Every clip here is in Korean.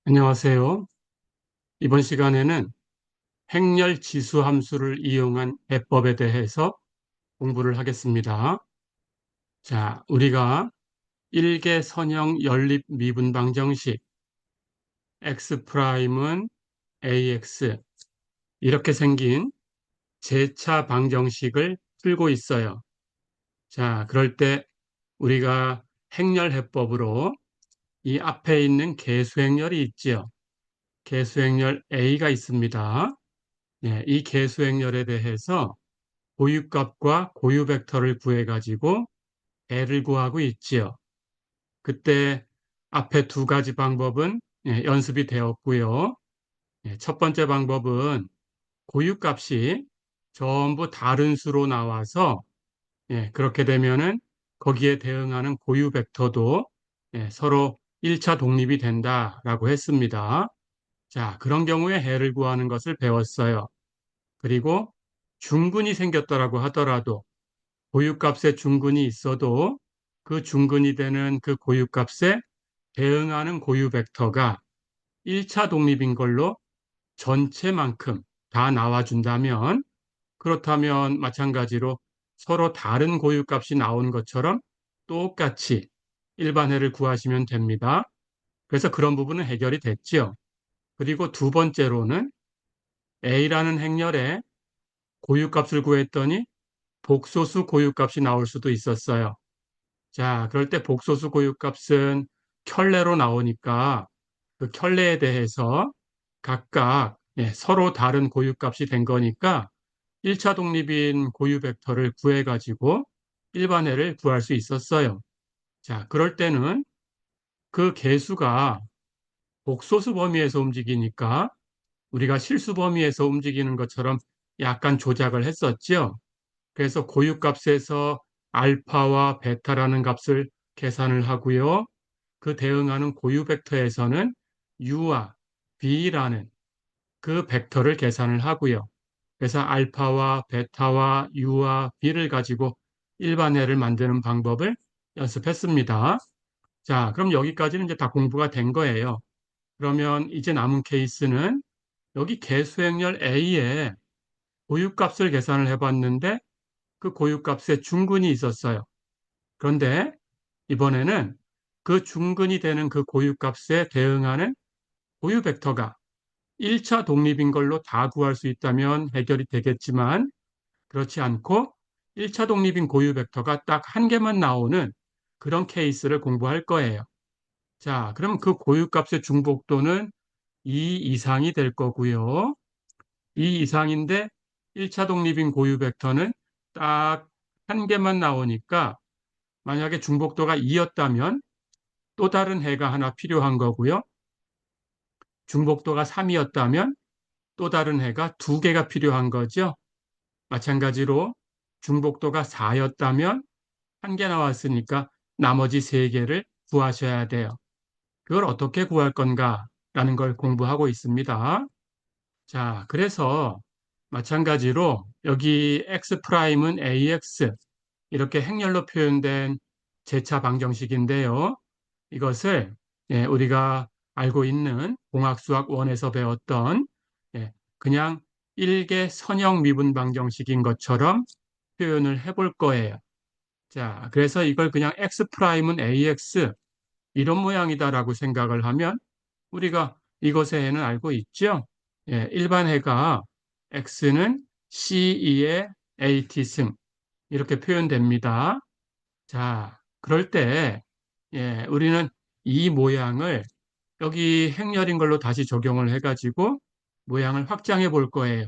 안녕하세요. 이번 시간에는 행렬 지수 함수를 이용한 해법에 대해서 공부를 하겠습니다. 자, 우리가 일개 선형 연립 미분 방정식 x 프라임은 ax 이렇게 생긴 제차 방정식을 풀고 있어요. 자, 그럴 때 우리가 행렬 해법으로 이 앞에 있는 계수행렬이 있지요. 계수행렬 a가 있습니다. 네, 이 계수행렬에 대해서 고유값과 고유 벡터를 구해가지고 애를 구하고 있지요. 그때 앞에 두 가지 방법은 연습이 되었고요. 첫 번째 방법은 고유값이 전부 다른 수로 나와서 그렇게 되면은 거기에 대응하는 고유 벡터도 서로 1차 독립이 된다라고 했습니다. 자, 그런 경우에 해를 구하는 것을 배웠어요. 그리고 중근이 생겼더라고 하더라도 고유값에 중근이 있어도 그 중근이 되는 그 고유값에 대응하는 고유 벡터가 1차 독립인 걸로 전체만큼 다 나와준다면 그렇다면 마찬가지로 서로 다른 고유값이 나오는 것처럼 똑같이 일반해를 구하시면 됩니다. 그래서 그런 부분은 해결이 됐죠. 그리고 두 번째로는 A라는 행렬에 고유값을 구했더니 복소수 고유값이 나올 수도 있었어요. 자, 그럴 때 복소수 고유값은 켤레로 나오니까 그 켤레에 대해서 각각 서로 다른 고유값이 된 거니까 1차 독립인 고유 벡터를 구해가지고 일반해를 구할 수 있었어요. 자, 그럴 때는 그 개수가 복소수 범위에서 움직이니까 우리가 실수 범위에서 움직이는 것처럼 약간 조작을 했었죠. 그래서 고유값에서 알파와 베타라는 값을 계산을 하고요. 그 대응하는 고유 벡터에서는 u와 b라는 그 벡터를 계산을 하고요. 그래서 알파와 베타와 u와 b를 가지고 일반해를 만드는 방법을 연습했습니다. 자, 그럼 여기까지는 이제 다 공부가 된 거예요. 그러면 이제 남은 케이스는 여기 개수행렬 A에 고유값을 계산을 해봤는데 그 고유값에 중근이 있었어요. 그런데 이번에는 그 중근이 되는 그 고유값에 대응하는 고유 벡터가 1차 독립인 걸로 다 구할 수 있다면 해결이 되겠지만 그렇지 않고 1차 독립인 고유 벡터가 딱 한 개만 나오는 그런 케이스를 공부할 거예요. 자, 그럼 그 고유값의 중복도는 2 이상이 될 거고요. 2 이상인데 1차 독립인 고유 벡터는 딱 한 개만 나오니까 만약에 중복도가 2였다면 또 다른 해가 하나 필요한 거고요. 중복도가 3이었다면 또 다른 해가 두 개가 필요한 거죠. 마찬가지로 중복도가 4였다면 한 개 나왔으니까 나머지 세 개를 구하셔야 돼요. 그걸 어떻게 구할 건가라는 걸 공부하고 있습니다. 자, 그래서 마찬가지로 여기 x 프라임은 ax 이렇게 행렬로 표현된 제차 방정식인데요. 이것을 우리가 알고 있는 공학수학 1에서 배웠던 그냥 일개 선형 미분 방정식인 것처럼 표현을 해볼 거예요. 자, 그래서 이걸 그냥 x 프라임은 ax 이런 모양이다라고 생각을 하면 우리가 이것의 해는 알고 있죠? 일반 해가 x는 c2의 at승 이렇게 표현됩니다. 자, 그럴 때 우리는 이 모양을 여기 행렬인 걸로 다시 적용을 해가지고 모양을 확장해 볼 거예요.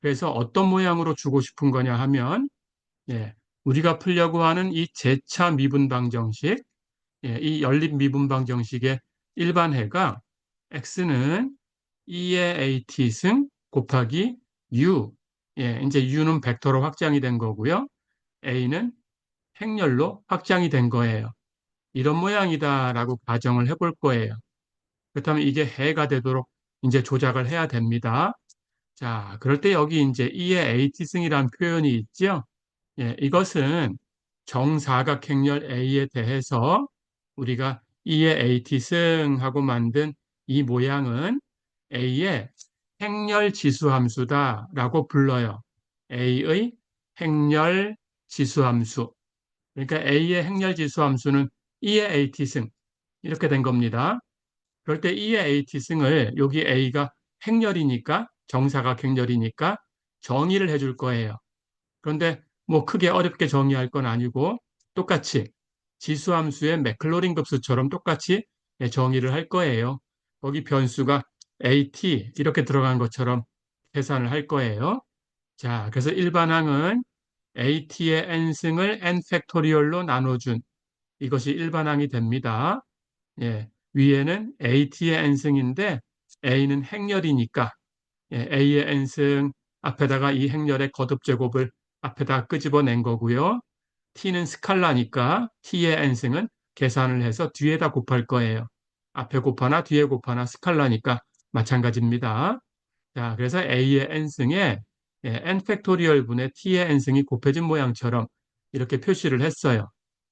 그래서 어떤 모양으로 주고 싶은 거냐 하면 우리가 풀려고 하는 이 제차 미분 방정식, 이 연립 미분 방정식의 일반해가 x는 2의 at승 곱하기 u, 이제 u는 벡터로 확장이 된 거고요. a는 행렬로 확장이 된 거예요. 이런 모양이다라고 가정을 해볼 거예요. 그렇다면 이게 해가 되도록 이제 조작을 해야 됩니다. 자, 그럴 때 여기 이제 E의 AT승이라는 표현이 있죠. 이것은 정사각행렬 A에 대해서 우리가 E의 AT승하고 만든 이 모양은 A의 행렬 지수함수다라고 불러요. A의 행렬 지수함수. 그러니까 A의 행렬 지수함수는 2의 AT승 이렇게 된 겁니다. 그럴 때 2의 AT승을 여기 A가 행렬이니까 정사각행렬이니까 정의를 해줄 거예요. 그런데 뭐 크게 어렵게 정의할 건 아니고 똑같이 지수함수의 맥클로린 급수처럼 똑같이 정의를 할 거예요. 거기 변수가 AT 이렇게 들어간 것처럼 계산을 할 거예요. 자, 그래서 일반항은 AT의 n승을 n 팩토리얼로 나눠준 이것이 일반항이 됩니다. 예, 위에는 AT의 n승인데 A는 행렬이니까 A의 n승 앞에다가 이 행렬의 거듭제곱을 앞에다 끄집어낸 거고요. T는 스칼라니까 T의 n승은 계산을 해서 뒤에다 곱할 거예요. 앞에 곱하나 뒤에 곱하나 스칼라니까 마찬가지입니다. 자, 그래서 A의 n승에 n 팩토리얼 분의 T의 n승이 곱해진 모양처럼 이렇게 표시를 했어요.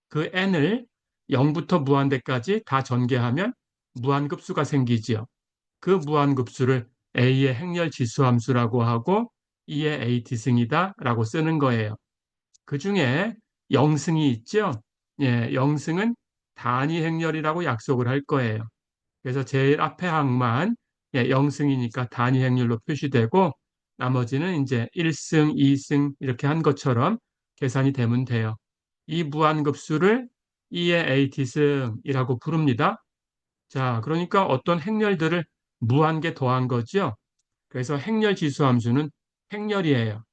그 n을 0부터 무한대까지 다 전개하면 무한급수가 생기지요. 그 무한급수를 A의 행렬 지수함수라고 하고 2의 AT승이다 라고 쓰는 거예요. 그 중에 0승이 있죠? 예, 0승은 단위 행렬이라고 약속을 할 거예요. 그래서 제일 앞에 항만 0승이니까 단위 행렬로 표시되고 나머지는 이제 1승, 2승 이렇게 한 것처럼 계산이 되면 돼요. 이 무한급수를 2의 AT승이라고 부릅니다. 자, 그러니까 어떤 행렬들을 무한개 더한 거죠. 그래서 행렬 지수함수는 행렬이에요.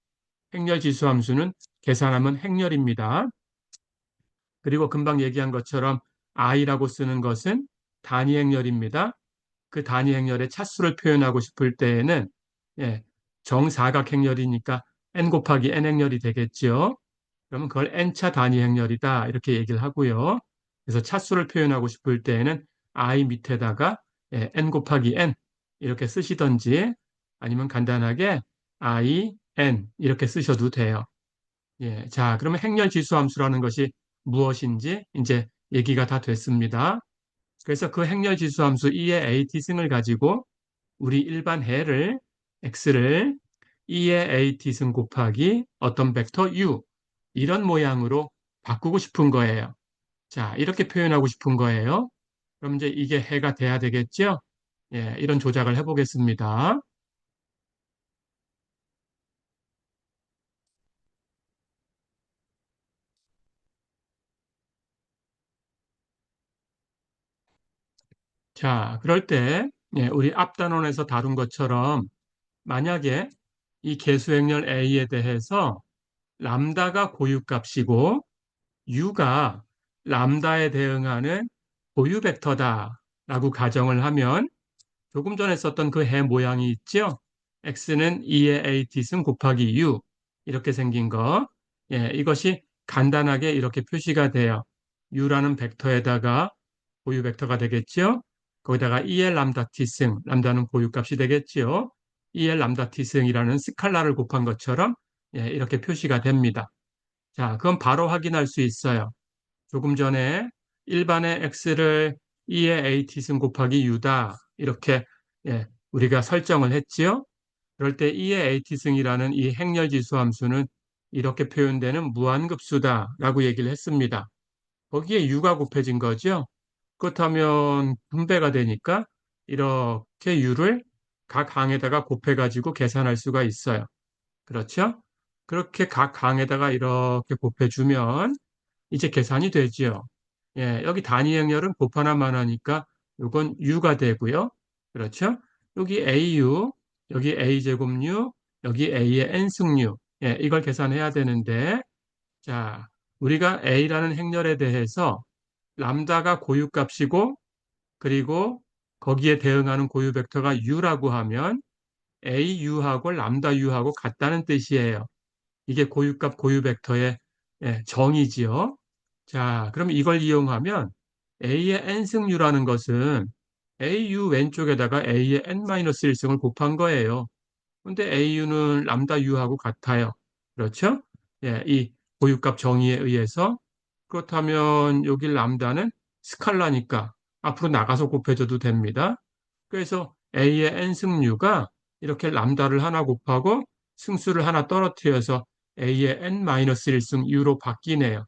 행렬 지수함수는 계산하면 행렬입니다. 그리고 금방 얘기한 것처럼 i라고 쓰는 것은 단위 행렬입니다. 그 단위 행렬의 차수를 표현하고 싶을 때에는 예, 정사각 행렬이니까 n 곱하기 n 행렬이 되겠죠. 그러면 그걸 n차 단위 행렬이다 이렇게 얘기를 하고요. 그래서 차수를 표현하고 싶을 때에는 i 밑에다가 n 곱하기 n 이렇게 쓰시던지 아니면 간단하게 i, n 이렇게 쓰셔도 돼요. 예, 자, 그러면 행렬 지수 함수라는 것이 무엇인지 이제 얘기가 다 됐습니다. 그래서 그 행렬 지수 함수 2의 AT승을 가지고 우리 일반 해를 x를 2의 AT승 곱하기 어떤 벡터 u 이런 모양으로 바꾸고 싶은 거예요. 자, 이렇게 표현하고 싶은 거예요. 그럼 이제 이게 해가 돼야 되겠죠? 예, 이런 조작을 해보겠습니다. 자, 그럴 때 우리 앞 단원에서 다룬 것처럼 만약에 이 계수행렬 A에 대해서 람다가 고유값이고 U가 람다에 대응하는 고유 벡터다라고 가정을 하면 조금 전에 썼던 그 해 모양이 있죠? X는 2의 AT승 곱하기 U 이렇게 생긴 거. 예, 이것이 간단하게 이렇게 표시가 돼요. U라는 벡터에다가 고유 벡터가 되겠죠? 거기다가 2의 람다 T승, 람다는 고유값이 되겠죠? 2의 람다 T승이라는 스칼라를 곱한 것처럼 이렇게 표시가 됩니다. 자, 그럼 바로 확인할 수 있어요. 조금 전에 일반의 x를 2의 at승 곱하기 u다 이렇게 우리가 설정을 했지요. 그럴 때 2의 at승이라는 이 행렬지수 함수는 이렇게 표현되는 무한급수다라고 얘기를 했습니다. 거기에 u가 곱해진 거죠. 그렇다면 분배가 되니까 이렇게 u를 각 항에다가 곱해가지고 계산할 수가 있어요. 그렇죠? 그렇게 각 항에다가 이렇게 곱해주면 이제 계산이 되죠. 예, 여기 단위 행렬은 곱하나만 하니까 이건 u가 되고요. 그렇죠? 여기 AU, 여기 A제곱류, 여기 A의 n승류. 예, 이걸 계산해야 되는데, 자, 우리가 A라는 행렬에 대해서 람다가 고유값이고, 그리고 거기에 대응하는 고유 벡터가 U라고 하면 AU하고 람다 U하고 같다는 뜻이에요. 이게 고유값 고유 벡터의 정의지요. 자, 그럼 이걸 이용하면 A의 n승류라는 것은 AU 왼쪽에다가 A의 n-1승을 곱한 거예요. 근데 AU는 람다 U하고 같아요. 그렇죠? 예, 이 고유값 정의에 의해서 그렇다면 여기 람다는 스칼라니까 앞으로 나가서 곱해줘도 됩니다. 그래서 A의 n승류가 이렇게 람다를 하나 곱하고 승수를 하나 떨어뜨려서 A의 n-1승 U로 바뀌네요.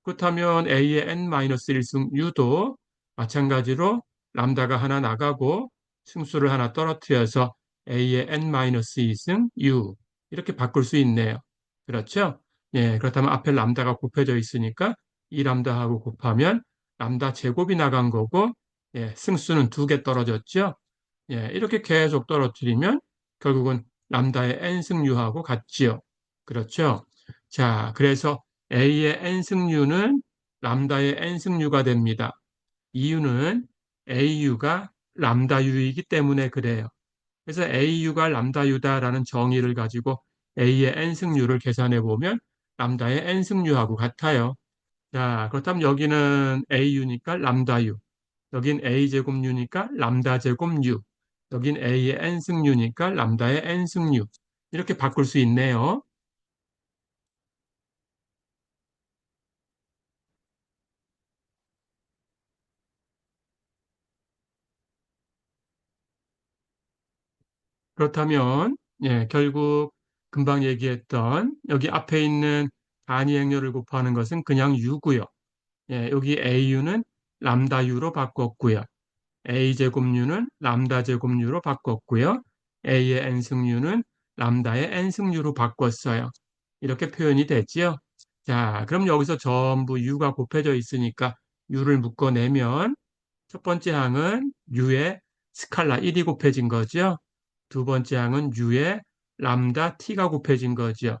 그렇다면 A의 n-1승 U도 마찬가지로 람다가 하나 나가고 승수를 하나 떨어뜨려서 A의 n-2승 U 이렇게 바꿀 수 있네요. 그렇죠? 예, 그렇다면 앞에 람다가 곱해져 있으니까 이 람다하고 곱하면 람다 제곱이 나간 거고 예, 승수는 두 개 떨어졌죠? 예, 이렇게 계속 떨어뜨리면 결국은 람다의 n승류하고 같지요. 그렇죠? 자, 그래서 A의 n승류는 람다의 n승류가 됩니다. 이유는 AU가 람다U이기 때문에 그래요. 그래서 AU가 람다U다라는 정의를 가지고 A의 n승류를 계산해 보면 람다의 n승류하고 같아요. 자, 그렇다면 여기는 AU니까 람다U, 여긴 A제곱류니까 람다제곱류, 여긴 A의 n승류니까 람다의 n승류 이렇게 바꿀 수 있네요. 그렇다면 예, 결국 금방 얘기했던 여기 앞에 있는 단위 행렬을 곱하는 것은 그냥 U고요. 예, 여기 AU는 람다 U로 바꿨고요. A제곱류는 람다 제곱류로 바꿨고요. A의 n승류는 람다의 n승류로 바꿨어요. 이렇게 표현이 됐지요. 자, 그럼 여기서 전부 U가 곱해져 있으니까 U를 묶어내면 첫 번째 항은 U의 스칼라 1이 곱해진 거죠. 두 번째 항은 U의 람다 T가 곱해진 거죠.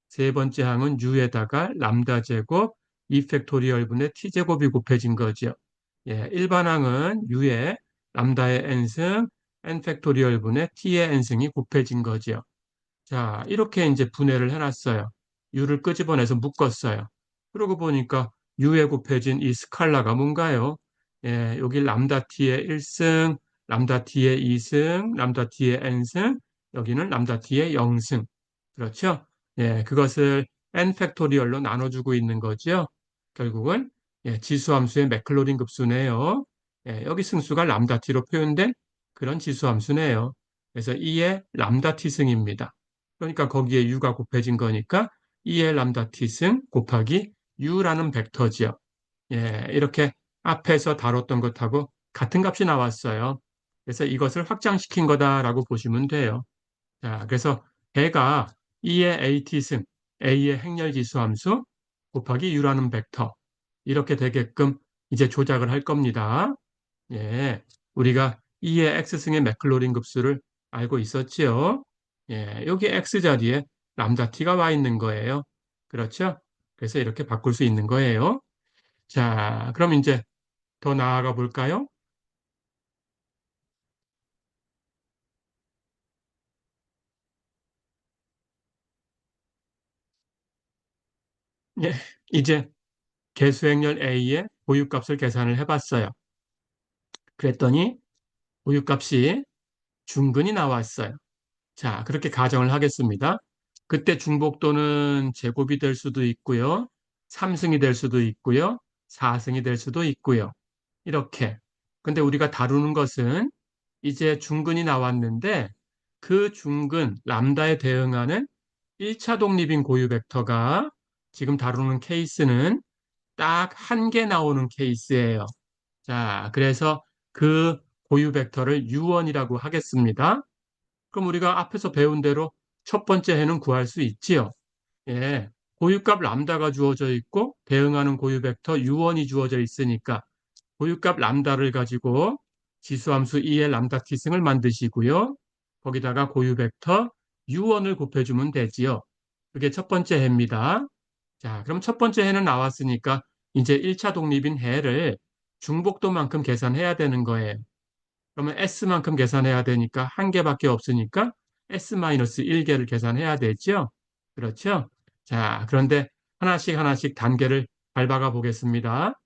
세 번째 항은 U에다가 람다 제곱 2팩토리얼 분의 T제곱이 곱해진 거죠. 예, 일반 항은 U의 람다의 n승 n 팩토리얼 분의 T의 n승이 곱해진 거죠. 자, 이렇게 이제 분해를 해놨어요. U를 끄집어내서 묶었어요. 그러고 보니까 U에 곱해진 이 스칼라가 뭔가요? 예, 여기 람다 T의 1승, 람다 T의 2승, 람다 T의 n승, 여기는 람다 T의 0승. 그렇죠? 예, 그것을 n 팩토리얼로 나눠주고 있는 거죠. 결국은 예, 지수함수의 맥클로린 급수네요. 예, 여기 승수가 람다 T로 표현된 그런 지수함수네요. 그래서 2의 람다 T승입니다. 그러니까 거기에 U가 곱해진 거니까 2의 람다 T승 곱하기 U라는 벡터지요. 예, 이렇게 앞에서 다뤘던 것하고 같은 값이 나왔어요. 그래서 이것을 확장시킨 거다라고 보시면 돼요. 자, 그래서 배가 2의 AT승, A의 행렬지수 함수 곱하기 U라는 벡터 이렇게 되게끔 이제 조작을 할 겁니다. 예, 우리가 2의 X승의 맥클로린 급수를 알고 있었지요. 예, 여기 X 자리에 람다 T가 와 있는 거예요. 그렇죠? 그래서 이렇게 바꿀 수 있는 거예요. 자, 그럼 이제 더 나아가 볼까요? 예, 이제 개수행렬 A의 보유값을 계산을 해봤어요. 그랬더니 보유값이 중근이 나왔어요. 자, 그렇게 가정을 하겠습니다. 그때 중복도는 제곱이 될 수도 있고요. 3승이 될 수도 있고요. 4승이 될 수도 있고요. 이렇게. 근데 우리가 다루는 것은 이제 중근이 나왔는데 그 중근, 람다에 대응하는 1차 독립인 고유 벡터가 지금 다루는 케이스는 딱 한 개 나오는 케이스예요. 자, 그래서 그 고유 벡터를 U1이라고 하겠습니다. 그럼 우리가 앞에서 배운 대로 첫 번째 해는 구할 수 있지요. 예. 고유값 람다가 주어져 있고 대응하는 고유 벡터 U1이 주어져 있으니까 고유값 람다를 가지고 지수함수 2의 람다 t승을 만드시고요. 거기다가 고유 벡터 U1을 곱해주면 되지요. 그게 첫 번째 해입니다. 자, 그럼 첫 번째 해는 나왔으니까 이제 1차 독립인 해를 중복도만큼 계산해야 되는 거예요. 그러면 S만큼 계산해야 되니까 한 개밖에 없으니까 S-1개를 계산해야 되죠. 그렇죠? 자, 그런데 하나씩 하나씩 단계를 밟아가 보겠습니다.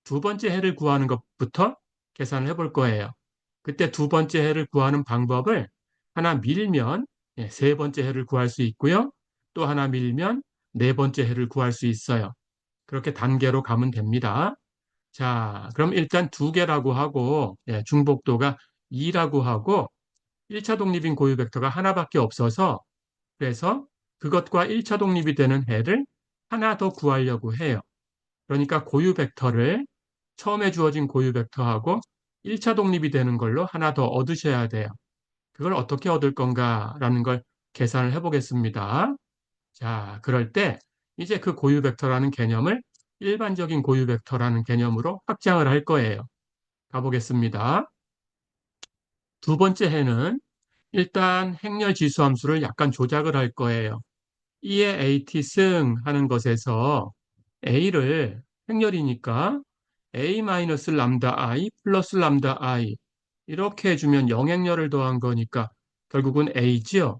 두 번째 해를 구하는 것부터 계산을 해볼 거예요. 그때 두 번째 해를 구하는 방법을 하나 밀면 세 번째 해를 구할 수 있고요. 또 하나 밀면 네 번째 해를 구할 수 있어요. 그렇게 단계로 가면 됩니다. 자, 그럼 일단 두 개라고 하고 중복도가 2라고 하고 1차 독립인 고유 벡터가 하나밖에 없어서 그래서 그것과 1차 독립이 되는 해를 하나 더 구하려고 해요. 그러니까 고유 벡터를 처음에 주어진 고유 벡터하고 1차 독립이 되는 걸로 하나 더 얻으셔야 돼요. 그걸 어떻게 얻을 건가라는 걸 계산을 해보겠습니다. 자, 그럴 때 이제 그 고유 벡터라는 개념을 일반적인 고유 벡터라는 개념으로 확장을 할 거예요. 가보겠습니다. 두 번째 해는 일단 행렬 지수 함수를 약간 조작을 할 거예요. E의 AT 승 하는 것에서 A를 행렬이니까 A 마이너스 람다 I 플러스 람다 I 이렇게 해주면 영행렬을 더한 거니까 결국은 A지요.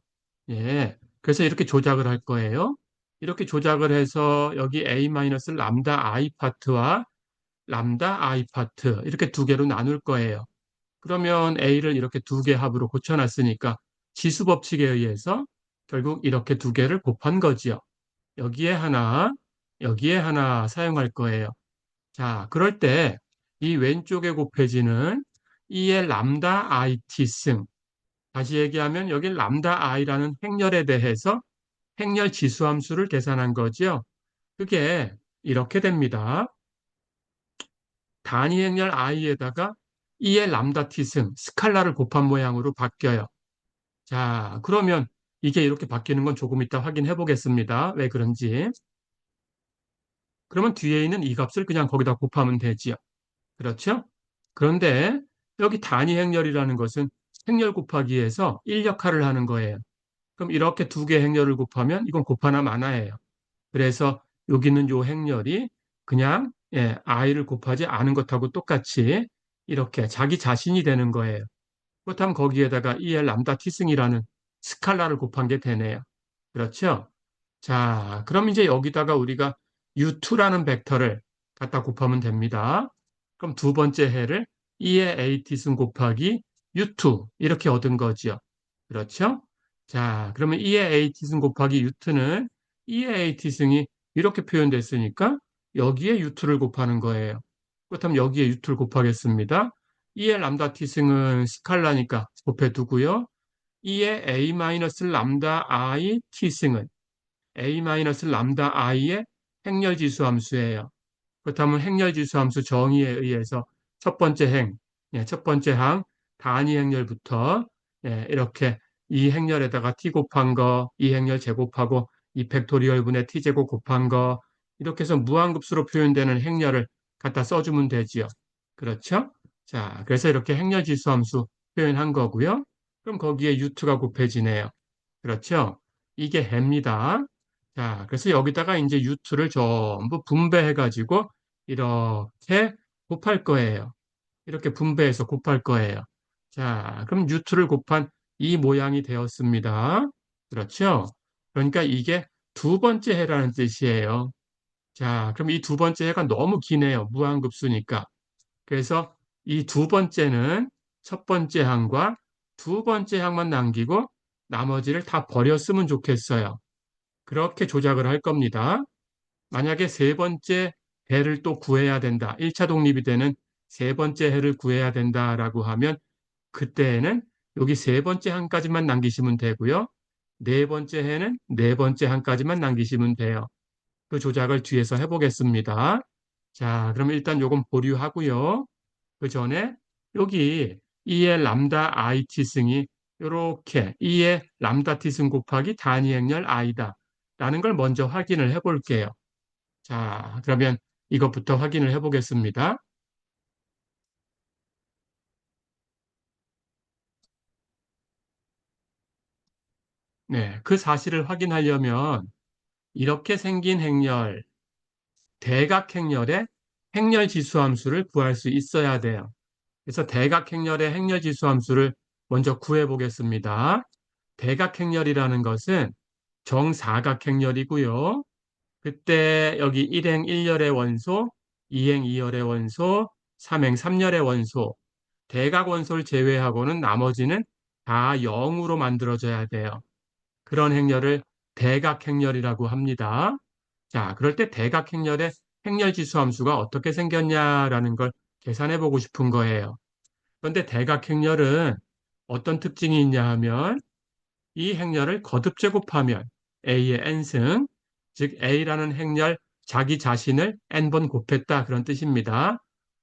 예. 그래서 이렇게 조작을 할 거예요. 이렇게 조작을 해서 여기 A 마이너스 람다 I 파트와 람다 I 파트 이렇게 두 개로 나눌 거예요. 그러면 A를 이렇게 두 개 합으로 고쳐놨으니까 지수 법칙에 의해서 결국 이렇게 두 개를 곱한 거지요. 여기에 하나, 여기에 하나 사용할 거예요. 자, 그럴 때 이 왼쪽에 곱해지는 E의 람다 IT 승. 다시 얘기하면 여기 람다 I라는 행렬에 대해서 행렬 지수함수를 계산한 거죠. 그게 이렇게 됩니다. 단위 행렬 I에다가 E의 람다 T 승, 스칼라를 곱한 모양으로 바뀌어요. 자, 그러면 이게 이렇게 바뀌는 건 조금 이따 확인해 보겠습니다. 왜 그런지. 그러면 뒤에 있는 이 값을 그냥 거기다 곱하면 되지요. 그렇죠? 그런데 여기 단위 행렬이라는 것은 행렬 곱하기에서 1 역할을 하는 거예요. 그럼 이렇게 두 개 행렬을 곱하면 이건 곱하나 마나예요. 그래서 여기 있는 요 행렬이 그냥 i를 곱하지 않은 것하고 똑같이 이렇게 자기 자신이 되는 거예요. 그렇다면 거기에다가 2의 람다 t승이라는 스칼라를 곱한 게 되네요. 그렇죠? 자, 그럼 이제 여기다가 우리가 U2라는 벡터를 갖다 곱하면 됩니다. 그럼 두 번째 해를 2의 AT승 곱하기 U2 이렇게 얻은 거지요. 그렇죠? 자, 그러면 2의 AT승 곱하기 U2는 2의 AT승이 이렇게 표현됐으니까 여기에 U2를 곱하는 거예요. 그렇다면 여기에 U2를 곱하겠습니다. 2의 람다 T승은 스칼라니까 곱해두고요. 2의 A 마이너스 람다 I T승은 A 마이너스 람다 I의 행렬지수 함수예요. 그렇다면 행렬지수 함수 정의에 의해서 첫 번째 첫 번째 항 단위 행렬부터 이렇게 이 행렬에다가 t 곱한 거, 이 행렬 제곱하고 이 팩토리얼 분의 t 제곱 곱한 거 이렇게 해서 무한급수로 표현되는 행렬을 갖다 써주면 되지요. 그렇죠? 자, 그래서 이렇게 행렬지수 함수 표현한 거고요. 그럼 거기에 u2가 곱해지네요. 그렇죠? 이게 해입니다. 자, 그래서 여기다가 이제 유투를 전부 분배해가지고 이렇게 곱할 거예요. 이렇게 분배해서 곱할 거예요. 자, 그럼 유투를 곱한 이 모양이 되었습니다. 그렇죠? 그러니까 이게 두 번째 해라는 뜻이에요. 자, 그럼 이 두 번째 해가 너무 기네요. 무한급수니까. 그래서 이 두 번째는 첫 번째 항과 두 번째 항만 남기고 나머지를 다 버렸으면 좋겠어요. 그렇게 조작을 할 겁니다. 만약에 세 번째 해를 또 구해야 된다. 1차 독립이 되는 세 번째 해를 구해야 된다라고 하면 그때에는 여기 세 번째 항까지만 남기시면 되고요. 네 번째 해는 네 번째 항까지만 남기시면 돼요. 그 조작을 뒤에서 해보겠습니다. 자, 그럼 일단 요건 보류하고요. 그 전에 여기 2의 람다 IT 승이 이렇게 2의 람다 t 승 곱하기 단위 행렬 i다 라는 걸 먼저 확인을 해 볼게요. 자, 그러면 이것부터 확인을 해 보겠습니다. 네, 그 사실을 확인하려면 이렇게 생긴 행렬, 대각행렬의 행렬 지수 함수를 구할 수 있어야 돼요. 그래서 대각행렬의 행렬 지수 함수를 먼저 구해 보겠습니다. 대각행렬이라는 것은 정사각행렬이고요. 그때 여기 1행 1열의 원소, 2행 2열의 원소, 3행 3열의 원소, 대각 원소를 제외하고는 나머지는 다 0으로 만들어져야 돼요. 그런 행렬을 대각행렬이라고 합니다. 자, 그럴 때 대각행렬의 행렬지수 함수가 어떻게 생겼냐라는 걸 계산해 보고 싶은 거예요. 그런데 대각행렬은 어떤 특징이 있냐 하면 이 행렬을 거듭 제곱하면 A의 n승, 즉 A라는 행렬 자기 자신을 n번 곱했다 그런 뜻입니다.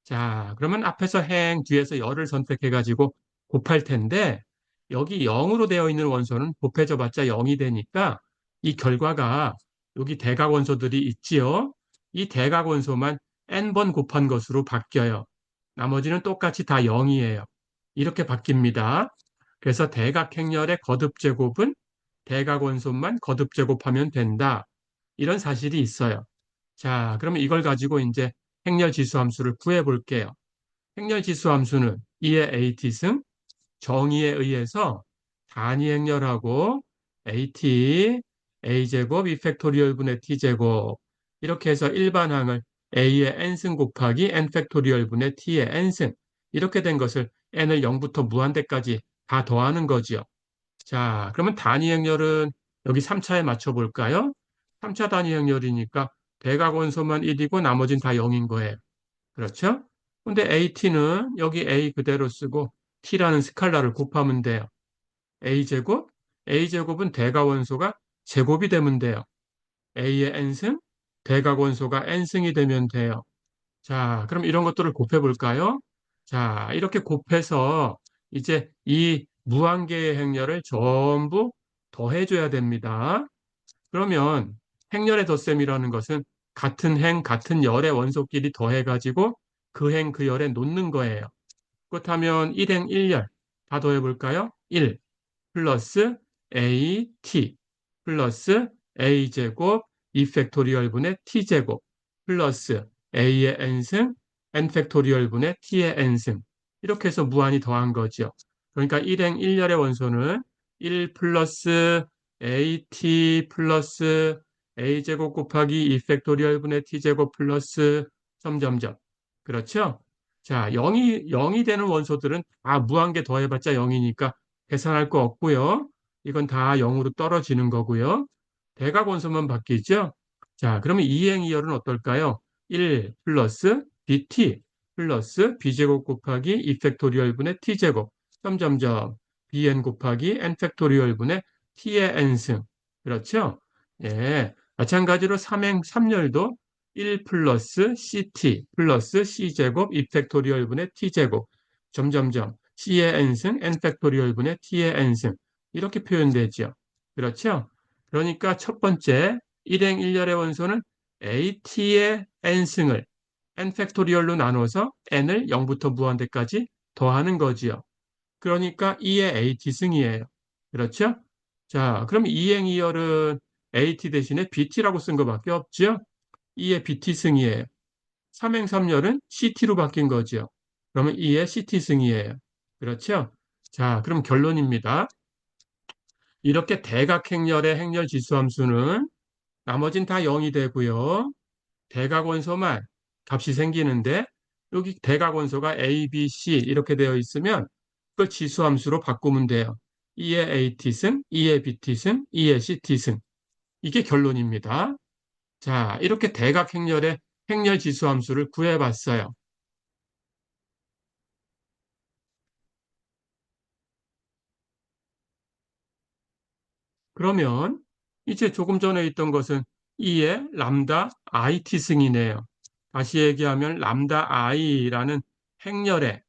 자, 그러면 앞에서 행, 뒤에서 열을 선택해가지고 곱할 텐데 여기 0으로 되어 있는 원소는 곱해져 봤자 0이 되니까 이 결과가 여기 대각 원소들이 있지요. 이 대각 원소만 n번 곱한 것으로 바뀌어요. 나머지는 똑같이 다 0이에요. 이렇게 바뀝니다. 그래서 대각행렬의 거듭제곱은 대각원소만 거듭제곱하면 된다. 이런 사실이 있어요. 자, 그러면 이걸 가지고 이제 행렬지수함수를 구해 볼게요. 행렬지수함수는 2의 AT승 정의에 의해서 단위행렬하고 AT, A제곱, E팩토리얼 분의 T제곱 이렇게 해서 일반항을 A의 n승 곱하기 n팩토리얼 분의 T의 n승 이렇게 된 것을 n을 0부터 무한대까지 다 더하는 거지요. 자, 그러면 단위 행렬은 여기 3차에 맞춰 볼까요? 3차 단위 행렬이니까 대각원소만 1이고 나머지는 다 0인 거예요. 그렇죠? 근데 AT는 여기 A 그대로 쓰고 T라는 스칼라를 곱하면 돼요. A제곱? A제곱은 대각원소가 제곱이 되면 돼요. A의 n승? 대각원소가 n승이 되면 돼요. 자, 그럼 이런 것들을 곱해 볼까요? 자, 이렇게 곱해서 이제 이 무한계의 행렬을 전부 더해줘야 됩니다. 그러면 행렬의 덧셈이라는 것은 같은 행, 같은 열의 원소끼리 더해가지고 그 행, 그 열에 놓는 거예요. 그렇다면 1행 1열 다 더해볼까요? 1 플러스 AT 플러스 A제곱 2팩토리얼 분의 T제곱 플러스 A의 n승 n 팩토리얼 분의 T의 n승 이렇게 해서 무한히 더한 거죠. 그러니까 1행 1열의 원소는 1 플러스 AT 플러스 A제곱 곱하기 2팩토리얼 분의 T제곱 플러스 점점점 그렇죠? 자, 0이 되는 원소들은 다 무한계 더해봤자 0이니까 계산할 거 없고요. 이건 다 0으로 떨어지는 거고요. 대각 원소만 바뀌죠. 자, 그러면 이행이열은 어떨까요? 1 플러스 bt 플러스 b제곱 곱하기 2 팩토리얼 분의 t제곱 점점점 bn 곱하기 n 팩토리얼 분의 t의 n승. 그렇죠? 예. 마찬가지로 3행 3열도 1 플러스 ct 플러스 c제곱 2 팩토리얼 분의 t제곱 점점점 c의 n승 n 팩토리얼 분의 t의 n승 이렇게 표현되죠. 그렇죠? 그러니까 첫 번째 1행 1열의 원소는 at의 n승을 n 팩토리얼로 나눠서 n을 0부터 무한대까지 더하는 거지요. 그러니까 2의 at승이에요. 그렇죠? 자, 그럼 2행 2열은 at 대신에 bt라고 쓴 것밖에 없죠? 2의 bt승이에요. 3행 3열은 ct로 바뀐 거죠. 그러면 2의 ct승이에요. 그렇죠? 자, 그럼 결론입니다. 이렇게 대각행렬의 행렬 지수함수는 나머진 다 0이 되고요. 대각원소만 값이 생기는데 여기 대각원소가 A, B, C 이렇게 되어 있으면 그걸 지수함수로 바꾸면 돼요. 2의 AT승, 2의 BT승, 2의 CT승. 이게 결론입니다. 자, 이렇게 대각행렬의 행렬 지수함수를 구해봤어요. 그러면 이제 조금 전에 있던 것은 2의 람다 IT 승이네요. 다시 얘기하면 람다 I라는 행렬의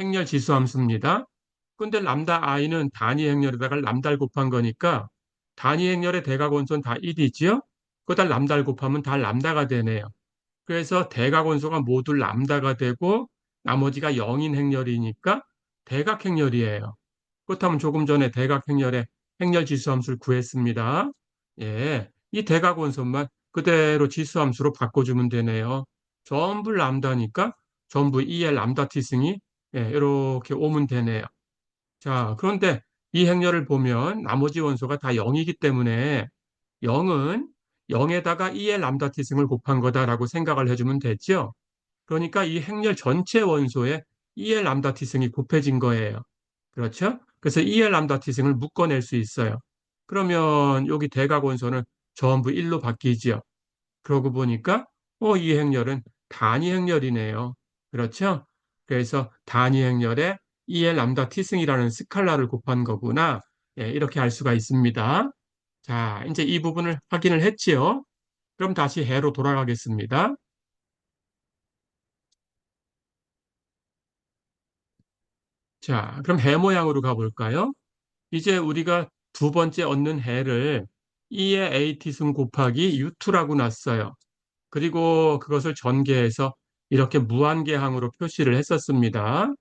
행렬 지수함수입니다. 근데 람다 I는 단위 행렬에다가 람다를 곱한 거니까 단위 행렬의 대각원소는 다 1이지요? 그다 람다를 곱하면 다 람다가 되네요. 그래서 대각원소가 모두 람다가 되고 나머지가 0인 행렬이니까 대각행렬이에요. 그렇다면 조금 전에 대각행렬의 행렬 지수함수를 구했습니다. 예, 이 대각원소만 그대로 지수함수로 바꿔주면 되네요. 전부 람다니까 전부 2의 람다 t승이 예, 이렇게 오면 되네요. 자, 그런데 이 행렬을 보면 나머지 원소가 다 0이기 때문에 0은 0에다가 2의 람다 t승을 곱한 거다라고 생각을 해주면 되죠. 그러니까 이 행렬 전체 원소에 2의 람다 t승이 곱해진 거예요. 그렇죠? 그래서 2의 람다 t승을 묶어낼 수 있어요. 그러면 여기 대각 원소는 전부 1로 바뀌지요. 그러고 보니까 이 행렬은 단위 행렬이네요. 그렇죠? 그래서 단위 행렬에 E의 람다 t승이라는 스칼라를 곱한 거구나. 예, 이렇게 알 수가 있습니다. 자, 이제 이 부분을 확인을 했지요. 그럼 다시 해로 돌아가겠습니다. 자, 그럼 해 모양으로 가볼까요? 이제 우리가 두 번째 얻는 해를 E의 AT승 곱하기 U2라고 놨어요. 그리고 그것을 전개해서 이렇게 무한계항으로 표시를 했었습니다.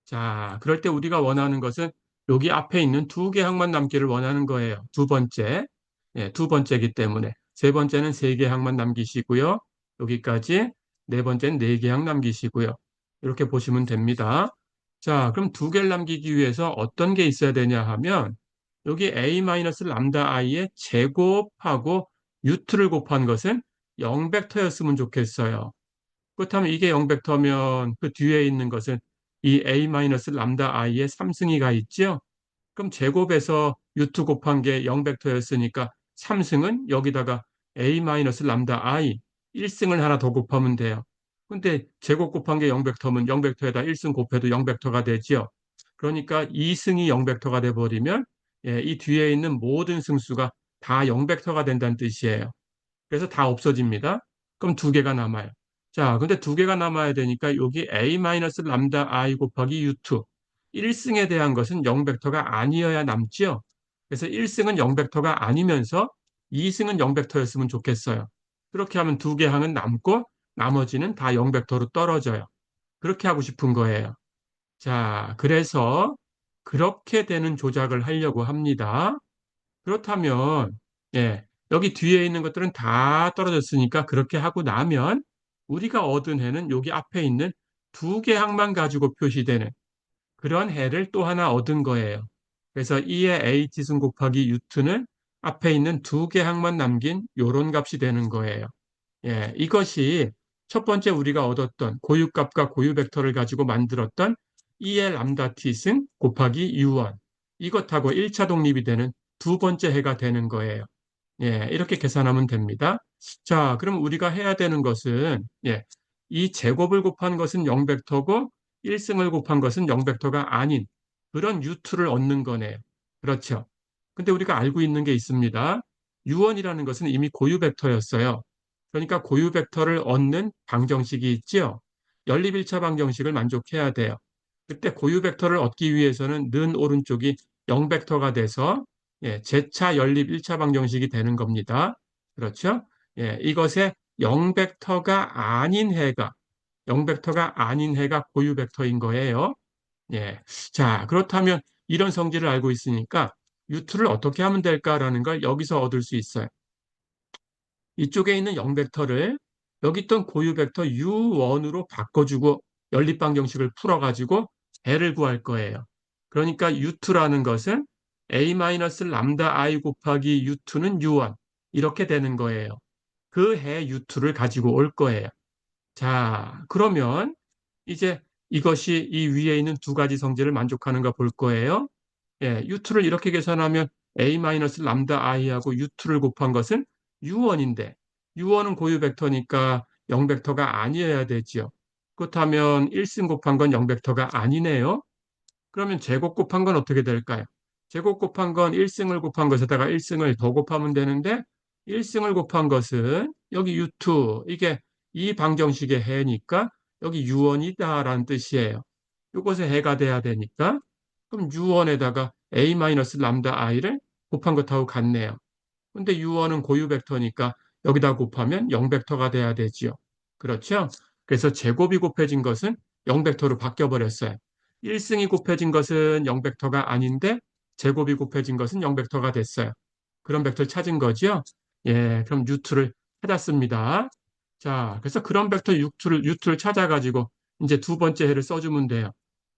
자, 그럴 때 우리가 원하는 것은 여기 앞에 있는 두 개 항만 남기를 원하는 거예요. 두 번째. 예, 두 번째이기 때문에. 세 번째는 세 개 항만 남기시고요. 여기까지 네 번째는 네 개 항 남기시고요. 이렇게 보시면 됩니다. 자, 그럼 두 개를 남기기 위해서 어떤 게 있어야 되냐 하면 여기 a-람다 i의 제곱하고 u2를 곱한 것은 0벡터였으면 좋겠어요. 그렇다면 이게 0벡터면 그 뒤에 있는 것은 이 a-람다 i의 3승이가 있죠. 그럼 제곱에서 u2 곱한 게 0벡터였으니까 3승은 여기다가 a-람다 i 1승을 하나 더 곱하면 돼요. 근데 제곱 곱한 게 0벡터면 0벡터에다 1승 곱해도 0벡터가 되지요. 그러니까 2승이 0벡터가 돼 버리면 예, 이 뒤에 있는 모든 승수가 다 0벡터가 된다는 뜻이에요. 그래서 다 없어집니다. 그럼 두 개가 남아요. 자, 근데 두 개가 남아야 되니까 여기 a-람다 i 곱하기 u2 1승에 대한 것은 0벡터가 아니어야 남지요. 그래서 1승은 0벡터가 아니면서 2승은 0벡터였으면 좋겠어요. 그렇게 하면 두 개 항은 남고 나머지는 다 0벡터로 떨어져요. 그렇게 하고 싶은 거예요. 자, 그래서 그렇게 되는 조작을 하려고 합니다. 그렇다면, 예, 여기 뒤에 있는 것들은 다 떨어졌으니까 그렇게 하고 나면 우리가 얻은 해는 여기 앞에 있는 두 개 항만 가지고 표시되는 그런 해를 또 하나 얻은 거예요. 그래서 E의 AT승 곱하기 U2는 앞에 있는 두 개 항만 남긴 요런 값이 되는 거예요. 예, 이것이 첫 번째 우리가 얻었던 고유값과 고유 벡터를 가지고 만들었던 E의 람다 T승 곱하기 U1 이것하고 1차 독립이 되는 두 번째 해가 되는 거예요. 예, 이렇게 계산하면 됩니다. 자, 그럼 우리가 해야 되는 것은 예, 이 제곱을 곱한 것은 0벡터고 1승을 곱한 것은 0벡터가 아닌 그런 U2를 얻는 거네요. 그렇죠. 근데 우리가 알고 있는 게 있습니다. U1이라는 것은 이미 고유 벡터였어요. 그러니까 고유 벡터를 얻는 방정식이 있죠. 연립 1차 방정식을 만족해야 돼요. 그때 고유 벡터를 얻기 위해서는 는 오른쪽이 0벡터가 돼서 예, 제차 연립 1차 방정식이 되는 겁니다. 그렇죠? 예, 이것의 0벡터가 아닌 해가 0벡터가 아닌 해가 고유 벡터인 거예요. 예. 자, 그렇다면 이런 성질을 알고 있으니까 U2를 어떻게 하면 될까라는 걸 여기서 얻을 수 있어요. 이쪽에 있는 0벡터를 여기 있던 고유 벡터 U1으로 바꿔주고 연립방정식을 풀어가지고 해를 구할 거예요. 그러니까 U2라는 것은 A-람다 I 곱하기 U2는 U1 이렇게 되는 거예요. 그 해 U2를 가지고 올 거예요. 자, 그러면 이제 이것이 이 위에 있는 두 가지 성질을 만족하는가 볼 거예요. 예, U2를 이렇게 계산하면 A-람다 i하고 U2를 곱한 것은 U1인데 U1은 고유 벡터니까 0벡터가 아니어야 되지요. 그렇다면 1승 곱한 건 0벡터가 아니네요. 그러면 제곱 곱한 건 어떻게 될까요? 제곱 곱한 건 1승을 곱한 것에다가 1승을 더 곱하면 되는데 1승을 곱한 것은 여기 U2 이게 이 방정식의 해니까 여기 U1이다라는 뜻이에요. 이것의 해가 돼야 되니까 그럼 U1에다가 A-람다 i를 곱한 것하고 같네요. 근데 U1은 고유 벡터니까 여기다 곱하면 0벡터가 돼야 되지요. 그렇죠? 그래서 제곱이 곱해진 것은 0벡터로 바뀌어 버렸어요. 1승이 곱해진 것은 0벡터가 아닌데 제곱이 곱해진 것은 0벡터가 됐어요. 그런 벡터를 찾은 거죠? 예, 그럼 U2를 찾았습니다. 자, 그래서 그런 벡터 U2를 찾아가지고 이제 두 번째 해를 써주면 돼요.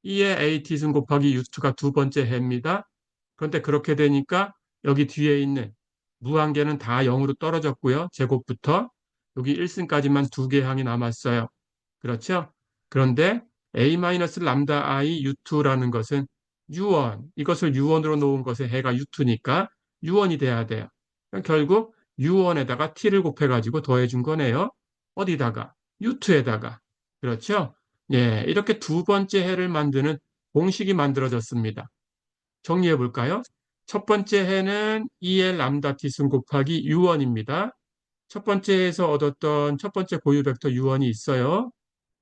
2의 AT승 곱하기 U2가 두 번째 해입니다. 그런데 그렇게 되니까 여기 뒤에 있는 무한계는 다 0으로 떨어졌고요. 제곱부터 여기 1승까지만 두 개 항이 남았어요. 그렇죠? 그런데 A-람다 I U2라는 것은 U1, 이것을 U1으로 놓은 것의 해가 U2니까 U1이 돼야 돼요. 결국 U1에다가 T를 곱해가지고 더해준 거네요. 어디다가? U2에다가. 그렇죠? 예, 이렇게 두 번째 해를 만드는 공식이 만들어졌습니다. 정리해 볼까요? 첫 번째 해는 2L 람다 t승 곱하기 U1입니다. 첫 번째에서 얻었던 첫 번째 고유 벡터 U1이 있어요.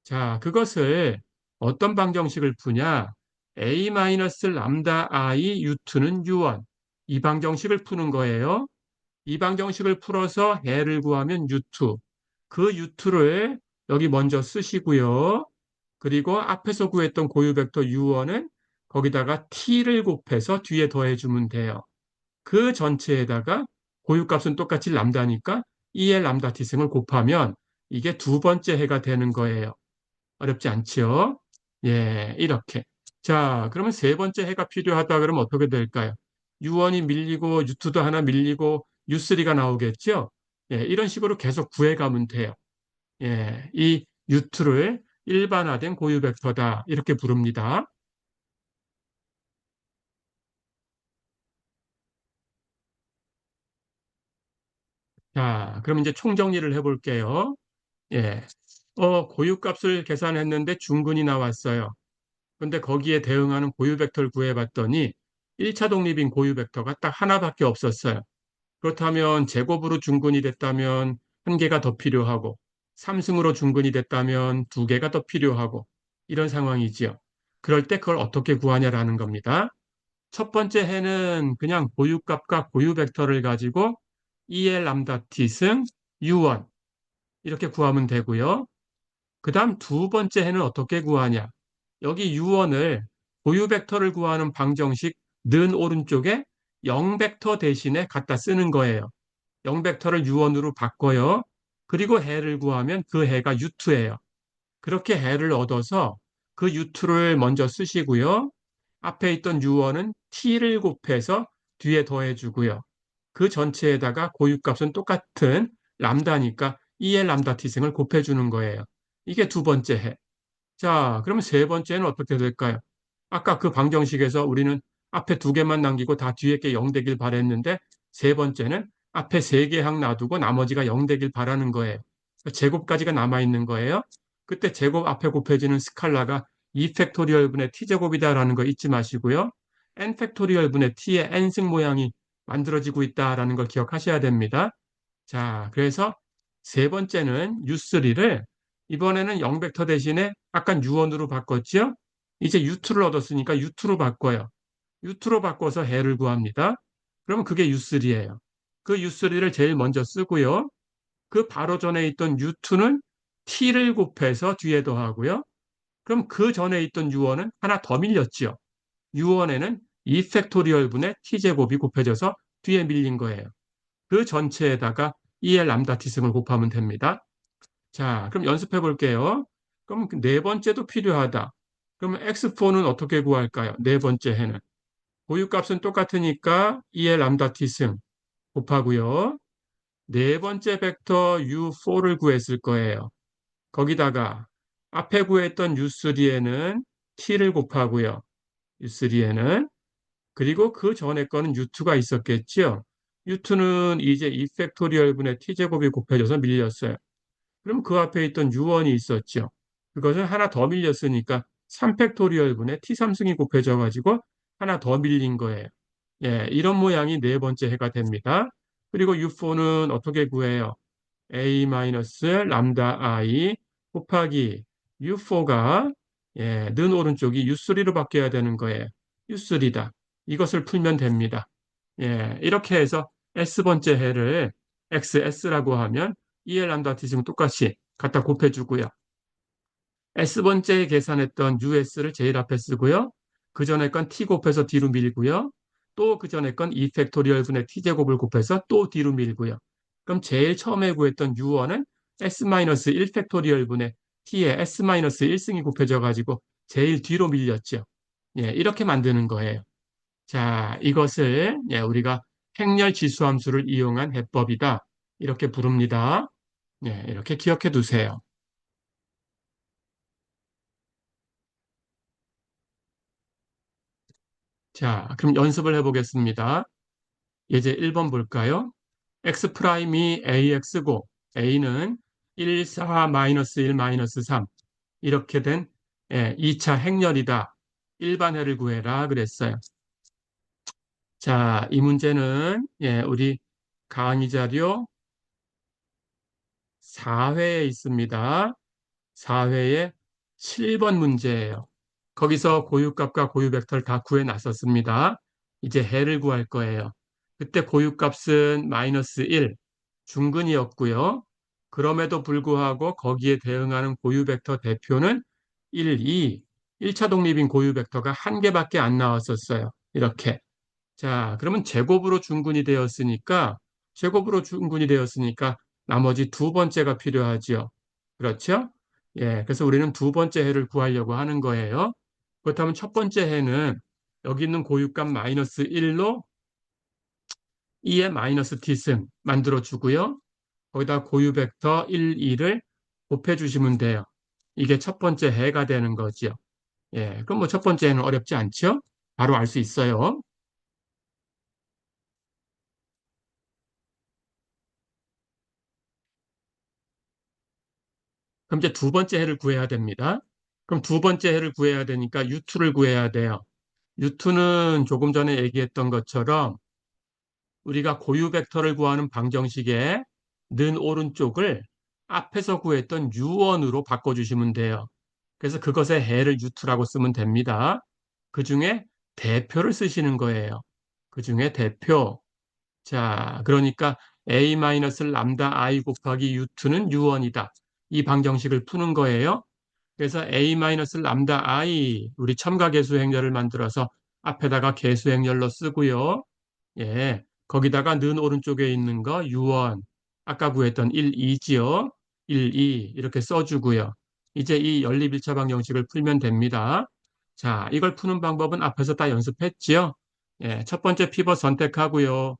자, 그것을 어떤 방정식을 푸냐? A-람다 I U2는 U1. 이 방정식을 푸는 거예요. 이 방정식을 풀어서 해를 구하면 U2. 그 U2를 여기 먼저 쓰시고요. 그리고 앞에서 구했던 고유 벡터 U1은 거기다가 T를 곱해서 뒤에 더해주면 돼요. 그 전체에다가 고유값은 똑같이 람다니까 2의 람다 t승을 곱하면 이게 두 번째 해가 되는 거예요. 어렵지 않죠? 예, 이렇게. 자, 그러면 세 번째 해가 필요하다 그러면 어떻게 될까요? U1이 밀리고 U2도 하나 밀리고 U3가 나오겠죠? 예, 이런 식으로 계속 구해가면 돼요. 예, 이 U2를 일반화된 고유 벡터다 이렇게 부릅니다. 자, 그럼 이제 총정리를 해볼게요. 예, 고유값을 계산했는데 중근이 나왔어요. 근데 거기에 대응하는 고유 벡터를 구해봤더니 1차 독립인 고유 벡터가 딱 하나밖에 없었어요. 그렇다면 제곱으로 중근이 됐다면 한 개가 더 필요하고 3승으로 중근이 됐다면 두 개가 더 필요하고 이런 상황이지요. 그럴 때 그걸 어떻게 구하냐라는 겁니다. 첫 번째 해는 그냥 고유값과 고유 벡터를 가지고 2L 람다 t승 U1 이렇게 구하면 되고요. 그 다음 두 번째 해는 어떻게 구하냐? 여기 U1을 고유 벡터를 구하는 방정식 는 오른쪽에 0벡터 대신에 갖다 쓰는 거예요. 0벡터를 U1으로 바꿔요. 그리고 해를 구하면 그 해가 U2예요. 그렇게 해를 얻어서 그 U2를 먼저 쓰시고요. 앞에 있던 U1은 T를 곱해서 뒤에 더해주고요. 그 전체에다가 고유값은 똑같은 람다니까 2의 람다 t승을 곱해주는 거예요. 이게 두 번째 해. 자, 그러면 세 번째는 어떻게 될까요? 아까 그 방정식에서 우리는 앞에 두 개만 남기고 다 뒤에 게 0 되길 바랬는데 세 번째는 앞에 세 개 항 놔두고 나머지가 0 되길 바라는 거예요. 제곱까지가 남아있는 거예요. 그때 제곱 앞에 곱해지는 스칼라가 2 팩토리얼 분의 t제곱이다라는 거 잊지 마시고요. n 팩토리얼 분의 t의 n승 모양이 만들어지고 있다라는 걸 기억하셔야 됩니다. 자, 그래서 세 번째는 U3를 이번에는 0벡터 대신에 아까 U1으로 바꿨죠? 이제 U2를 얻었으니까 U2로 바꿔요. U2로 바꿔서 해를 구합니다. 그러면 그게 U3예요. 그 U3를 제일 먼저 쓰고요. 그 바로 전에 있던 U2는 T를 곱해서 뒤에 더하고요. 그럼 그 전에 있던 U1은 하나 더 밀렸죠. U1에는 2 팩토리얼 분의 T제곱이 곱해져서 뒤에 밀린 거예요. 그 전체에다가 2의 람다 t승을 곱하면 됩니다. 자, 그럼 연습해 볼게요. 그럼 네 번째도 필요하다. 그러면 x4는 어떻게 구할까요? 네 번째 해는. 고유값은 똑같으니까 2의 람다 t승 곱하고요. 네 번째 벡터 u4를 구했을 거예요. 거기다가 앞에 구했던 u3에는 t를 곱하고요. u3에는 그리고 그 전에 거는 U2가 있었겠죠. U2는 이제 2 팩토리얼 분의 t제곱이 곱해져서 밀렸어요. 그럼 그 앞에 있던 U1이 있었죠. 그것은 하나 더 밀렸으니까 3 팩토리얼 분의 t3승이 곱해져 가지고 하나 더 밀린 거예요. 예, 이런 모양이 네 번째 해가 됩니다. 그리고 U4는 어떻게 구해요? A 마이너스 람다 I 곱하기 U4가 예, 는 오른쪽이 U3로 바뀌어야 되는 거예요. U3다. 이것을 풀면 됩니다. 예, 이렇게 해서 S번째 해를 XS라고 하면 EL 람다 t승 똑같이 갖다 곱해주고요. S번째에 계산했던 US를 제일 앞에 쓰고요. 그 전에 건 T 곱해서 D로 밀고요. 또 그 전에 건 2 팩토리얼 분의 T제곱을 곱해서 또 D로 밀고요. 그럼 제일 처음에 구했던 U1은 S-1 팩토리얼 분의 T에 S-1승이 곱해져 가지고 제일 뒤로 밀렸죠. 예, 이렇게 만드는 거예요. 자, 이것을 예, 우리가 행렬 지수함수를 이용한 해법이다. 이렇게 부릅니다. 예, 이렇게 기억해 두세요. 자, 그럼 연습을 해보겠습니다. 예제 1번 볼까요? x 프라임이 ax고 a는 1, 4, 마이너스 1, 마이너스 3 이렇게 된 2차 행렬이다. 일반 해를 구해라 그랬어요. 자, 이 문제는 우리 강의 자료 4회에 있습니다. 4회에 7번 문제예요. 거기서 고유값과 고유벡터를 다 구해놨었습니다. 이제 해를 구할 거예요. 그때 고유값은 마이너스 1, 중근이었고요. 그럼에도 불구하고 거기에 대응하는 고유벡터 대표는 1, 2, 1차 독립인 고유벡터가 한 개밖에 안 나왔었어요. 이렇게. 자, 그러면 제곱으로 중근이 되었으니까 나머지 두 번째가 필요하지요. 그렇죠? 예, 그래서 우리는 두 번째 해를 구하려고 하는 거예요. 그렇다면 첫 번째 해는 여기 있는 고유값 마이너스 1로 2의 마이너스 t승 만들어 주고요. 거기다 고유 벡터 1, 2를 곱해 주시면 돼요. 이게 첫 번째 해가 되는 거죠. 예, 그럼 뭐 첫 번째 해는 어렵지 않죠? 바로 알 수 있어요. 그럼 이제 두 번째 해를 구해야 됩니다. 그럼 두 번째 해를 구해야 되니까 U2를 구해야 돼요. U2는 조금 전에 얘기했던 것처럼 우리가 고유 벡터를 구하는 방정식에 는 오른쪽을 앞에서 구했던 U1으로 바꿔주시면 돼요. 그래서 그것의 해를 U2라고 쓰면 됩니다. 그 중에 대표를 쓰시는 거예요. 그 중에 대표. 자, 그러니까 A-람다 I 곱하기 U2는 U1이다. 이 방정식을 푸는 거예요. 그래서 A-람다 I, 우리 첨가계수 행렬을 만들어서 앞에다가 계수 행렬로 쓰고요. 예, 거기다가 는 오른쪽에 있는 거 U1, 아까 구했던 1, 2지요. 1, 2 이렇게 써주고요. 이제 이 연립 1차 방정식을 풀면 됩니다. 자, 이걸 푸는 방법은 앞에서 다 연습했지요. 예, 첫 번째 피벗 선택하고요.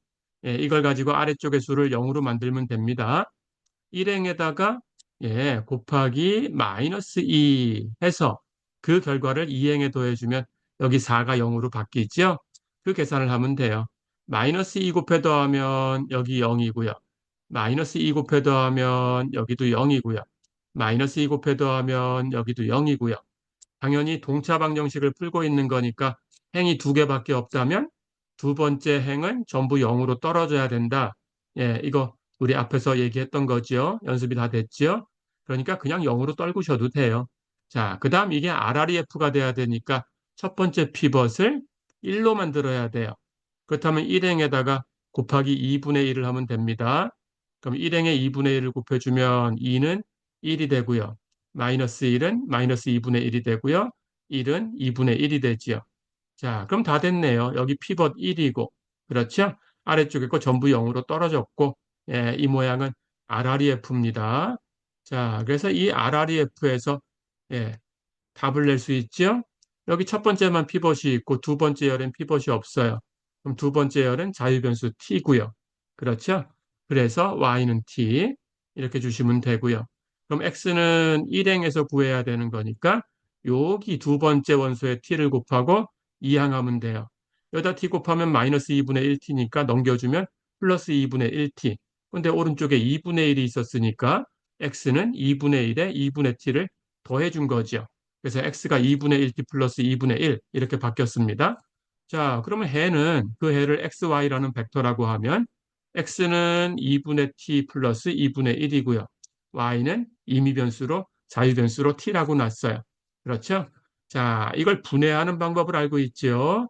예, 이걸 가지고 아래쪽의 수를 0으로 만들면 됩니다. 일행에다가 곱하기 마이너스 2 해서 그 결과를 이행에 더해주면 여기 4가 0으로 바뀌죠. 그 계산을 하면 돼요. 마이너스 2 곱해 더하면 여기 0이고요. 마이너스 2 곱해 더하면 여기도 0이고요. 마이너스 2 곱해 더하면 여기도 0이고요. 당연히 동차 방정식을 풀고 있는 거니까 행이 두 개밖에 없다면 두 번째 행은 전부 0으로 떨어져야 된다. 예, 이거 우리 앞에서 얘기했던 거지요. 연습이 다 됐지요. 그러니까 그냥 0으로 떨구셔도 돼요. 자, 그 다음 이게 RREF가 돼야 되니까 첫 번째 피벗을 1로 만들어야 돼요. 그렇다면 1행에다가 곱하기 2분의 1을 하면 됩니다. 그럼 1행에 2분의 1을 곱해주면 2는 1이 되고요. 마이너스 1은 마이너스 2분의 1이 되고요. 1은 2분의 1이 되지요. 자, 그럼 다 됐네요. 여기 피벗 1이고, 그렇죠? 아래쪽에 거 전부 0으로 떨어졌고, 예, 이 모양은 RREF입니다. 자, 그래서 이 RREF에서 답을 낼 수 있죠? 여기 첫 번째만 피벗이 있고 두 번째 열엔 피벗이 없어요. 그럼 두 번째 열은 자유변수 t고요. 그렇죠? 그래서 y는 t 이렇게 주시면 되고요. 그럼 x는 1행에서 구해야 되는 거니까 여기 두 번째 원소에 t를 곱하고 이항하면 돼요. 여기다 t 곱하면 마이너스 2분의 1t니까 넘겨주면 플러스 2분의 1t. 근데 오른쪽에 2분의 1이 있었으니까 x는 2분의 1에 2분의 t를 더해준 거죠. 그래서 x가 2분의 1t 플러스 2분의 1 이렇게 바뀌었습니다. 자, 그러면 해는 그 해를 xy라는 벡터라고 하면 x는 2분의 t 플러스 2분의 1이고요. y는 임의변수로 자유변수로 t라고 놨어요. 그렇죠? 자, 이걸 분해하는 방법을 알고 있죠.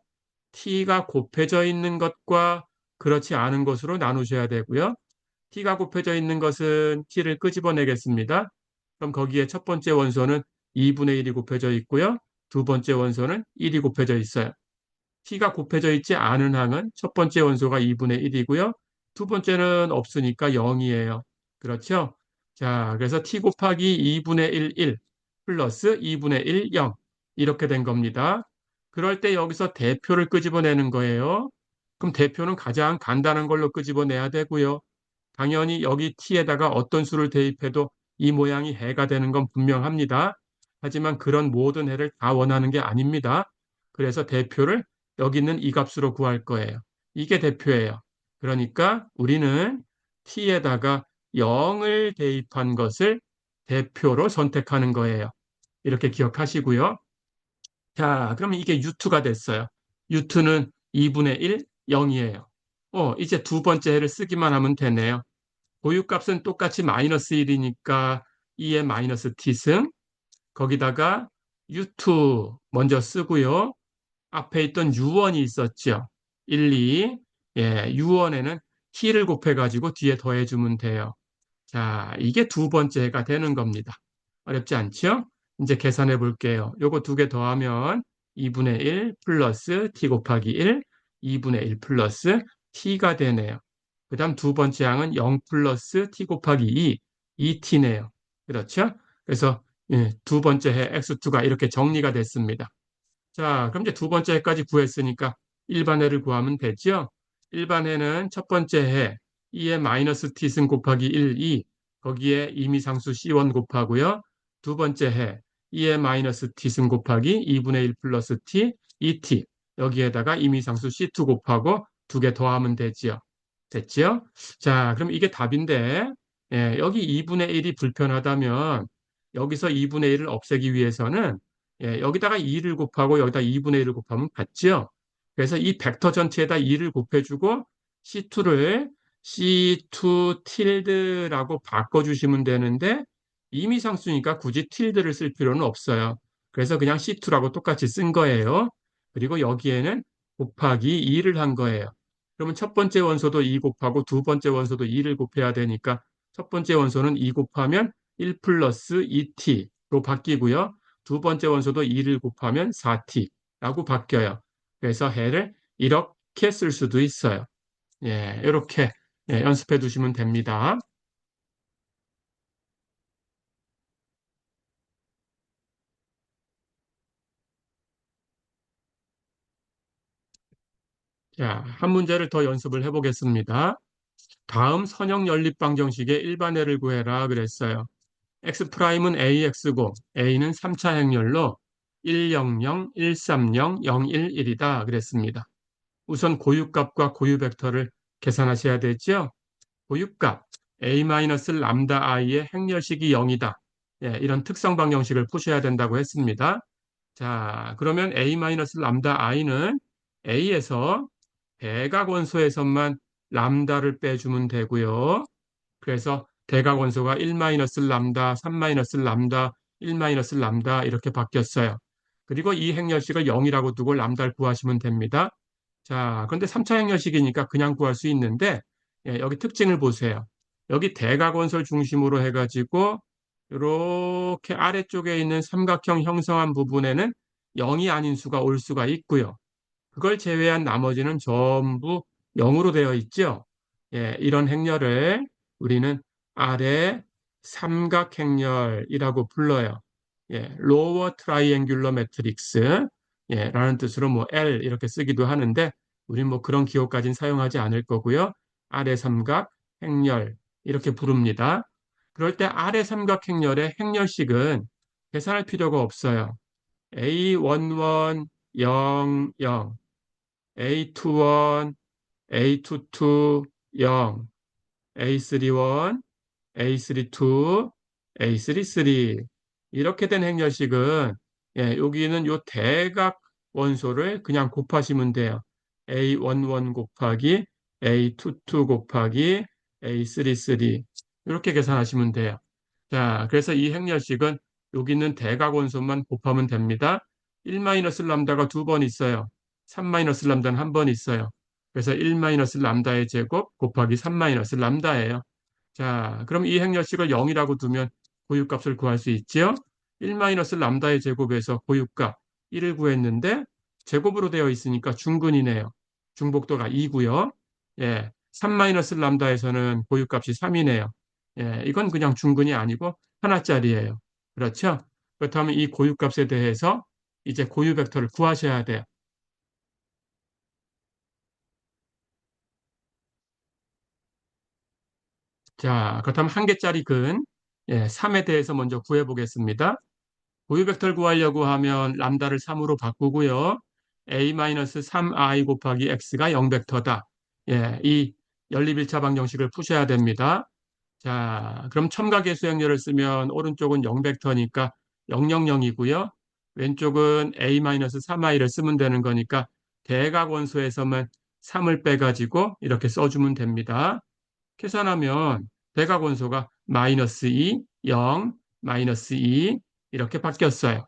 t가 곱해져 있는 것과 그렇지 않은 것으로 나누셔야 되고요. t가 곱해져 있는 것은 t를 끄집어내겠습니다. 그럼 거기에 첫 번째 원소는 2분의 1이 곱해져 있고요. 두 번째 원소는 1이 곱해져 있어요. t가 곱해져 있지 않은 항은 첫 번째 원소가 2분의 1이고요. 두 번째는 없으니까 0이에요. 그렇죠? 자, 그래서 t 곱하기 2분의 1, 1 플러스 2분의 1, 0 이렇게 된 겁니다. 그럴 때 여기서 대표를 끄집어내는 거예요. 그럼 대표는 가장 간단한 걸로 끄집어내야 되고요. 당연히 여기 t에다가 어떤 수를 대입해도 이 모양이 해가 되는 건 분명합니다. 하지만 그런 모든 해를 다 원하는 게 아닙니다. 그래서 대표를 여기 있는 이 값으로 구할 거예요. 이게 대표예요. 그러니까 우리는 t에다가 0을 대입한 것을 대표로 선택하는 거예요. 이렇게 기억하시고요. 자, 그러면 이게 U2가 됐어요. U2는 2분의 1, 0이에요. 이제 두 번째 해를 쓰기만 하면 되네요. 고유값은 똑같이 마이너스 1이니까 2의 마이너스 t승, 거기다가 U2 먼저 쓰고요. 앞에 있던 U1이 있었죠. 1, 2. 예, U1에는 t를 곱해가지고 뒤에 더해주면 돼요. 자, 이게 두 번째 해가 되는 겁니다. 어렵지 않죠? 이제 계산해 볼게요. 요거 두 개 더하면 2분의 1 플러스 t 곱하기 1, 2분의 1 플러스 t가 되네요. 그 다음 두 번째 항은 0 플러스 t 곱하기 2, 2t네요. 그렇죠? 그래서 두 번째 해 x2가 이렇게 정리가 됐습니다. 자, 그럼 이제 두 번째 해까지 구했으니까 일반해를 구하면 되죠? 일반해는 첫 번째 해 2의 마이너스 t승 곱하기 1, 2 거기에 임의상수 C1 곱하고요. 두 번째 해 2의 마이너스 t승 곱하기 2분의 1 플러스 t, 2t 여기에다가 임의상수 C2 곱하고 두 개 더하면 되지요. 됐지요? 자, 그럼 이게 답인데 여기 2분의 1이 불편하다면 여기서 2분의 1을 없애기 위해서는 여기다가 2를 곱하고 여기다 2분의 1을 곱하면 같죠? 그래서 이 벡터 전체에다 2를 곱해주고 C2를 C2 틸드라고 바꿔주시면 되는데 임의상수니까 굳이 틸드를 쓸 필요는 없어요. 그래서 그냥 C2라고 똑같이 쓴 거예요. 그리고 여기에는 곱하기 2를 한 거예요. 그러면 첫 번째 원소도 2 곱하고 두 번째 원소도 2를 곱해야 되니까 첫 번째 원소는 2 곱하면 1 플러스 2t로 바뀌고요. 두 번째 원소도 2를 곱하면 4t라고 바뀌어요. 그래서 해를 이렇게 쓸 수도 있어요. 예, 이렇게 연습해 두시면 됩니다. 자, 한 문제를 더 연습을 해 보겠습니다. 다음 선형 연립 방정식의 일반해를 구해라 그랬어요. X'은 AX고 A는 3차 행렬로 100, 130, 011이다 그랬습니다. 우선 고유값과 고유 벡터를 계산하셔야 되죠. 고유값 A-람다 i의 행렬식이 0이다. 예, 이런 특성 방정식을 푸셔야 된다고 했습니다. 자, 그러면 A-람다 i는 A에서 대각 원소에서만 람다를 빼주면 되고요. 그래서 대각 원소가 1-람다, 3-람다, 1-람다 이렇게 바뀌었어요. 그리고 이 행렬식을 0이라고 두고 람다를 구하시면 됩니다. 자, 그런데 3차 행렬식이니까 그냥 구할 수 있는데 여기 특징을 보세요. 여기 대각 원소를 중심으로 해가지고 이렇게 아래쪽에 있는 삼각형 형성한 부분에는 0이 아닌 수가 올 수가 있고요. 그걸 제외한 나머지는 전부 0으로 되어 있죠. 예, 이런 행렬을 우리는 아래 삼각행렬이라고 불러요. 예, 로어 트라이앵귤러 매트릭스 라는 뜻으로 뭐 L 이렇게 쓰기도 하는데 우린 뭐 그런 기호까지는 사용하지 않을 거고요. 아래 삼각 행렬 이렇게 부릅니다. 그럴 때 아래 삼각행렬의 행렬식은 계산할 필요가 없어요. A11 0 0 A21 A22 0 A31 A32 A33 이렇게 된 행렬식은 여기는 요 대각 원소를 그냥 곱하시면 돼요. A11 곱하기 A22 곱하기 A33 이렇게 계산하시면 돼요. 자, 그래서 이 행렬식은 여기 있는 대각 원소만 곱하면 됩니다. 1-람다가 두 번 있어요. 3-람다는 한 번 있어요. 그래서 1-람다의 제곱 곱하기 3-람다예요. 자, 그럼 이 행렬식을 0이라고 두면 고유값을 구할 수 있죠? 1-람다의 제곱에서 고유값 1을 구했는데 제곱으로 되어 있으니까 중근이네요. 중복도가 2고요. 예, 3-람다에서는 고유값이 3이네요. 예, 이건 그냥 중근이 아니고 하나짜리예요. 그렇죠? 그렇다면 이 고유값에 대해서 이제 고유 벡터를 구하셔야 돼요. 자, 그렇다면 한 개짜리 근 3에 대해서 먼저 구해 보겠습니다. 고유 벡터를 구하려고 하면 람다를 3으로 바꾸고요. A-3i 곱하기 x가 0벡터다. 예, 이 연립 1차 방정식을 푸셔야 됩니다. 자, 그럼 첨가계수 행렬을 쓰면 오른쪽은 0벡터니까 000이고요. 왼쪽은 A-3i를 쓰면 되는 거니까 대각원소에서만 3을 빼가지고 이렇게 써주면 됩니다. 계산하면 대각원소가 마이너스 2, 0, 마이너스 2 이렇게 바뀌었어요.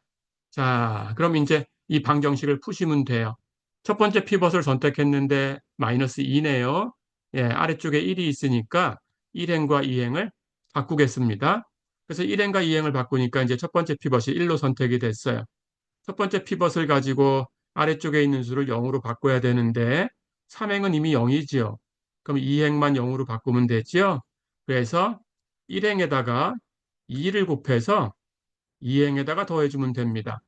자, 그럼 이제 이 방정식을 푸시면 돼요. 첫 번째 피벗을 선택했는데 마이너스 2네요. 예, 아래쪽에 1이 있으니까 1행과 2행을 바꾸겠습니다. 그래서 1행과 2행을 바꾸니까 이제 첫 번째 피벗이 1로 선택이 됐어요. 첫 번째 피벗을 가지고 아래쪽에 있는 수를 0으로 바꿔야 되는데 3행은 이미 0이지요. 그럼 2행만 0으로 바꾸면 되지요. 그래서 1행에다가 2를 곱해서 2행에다가 더해주면 됩니다.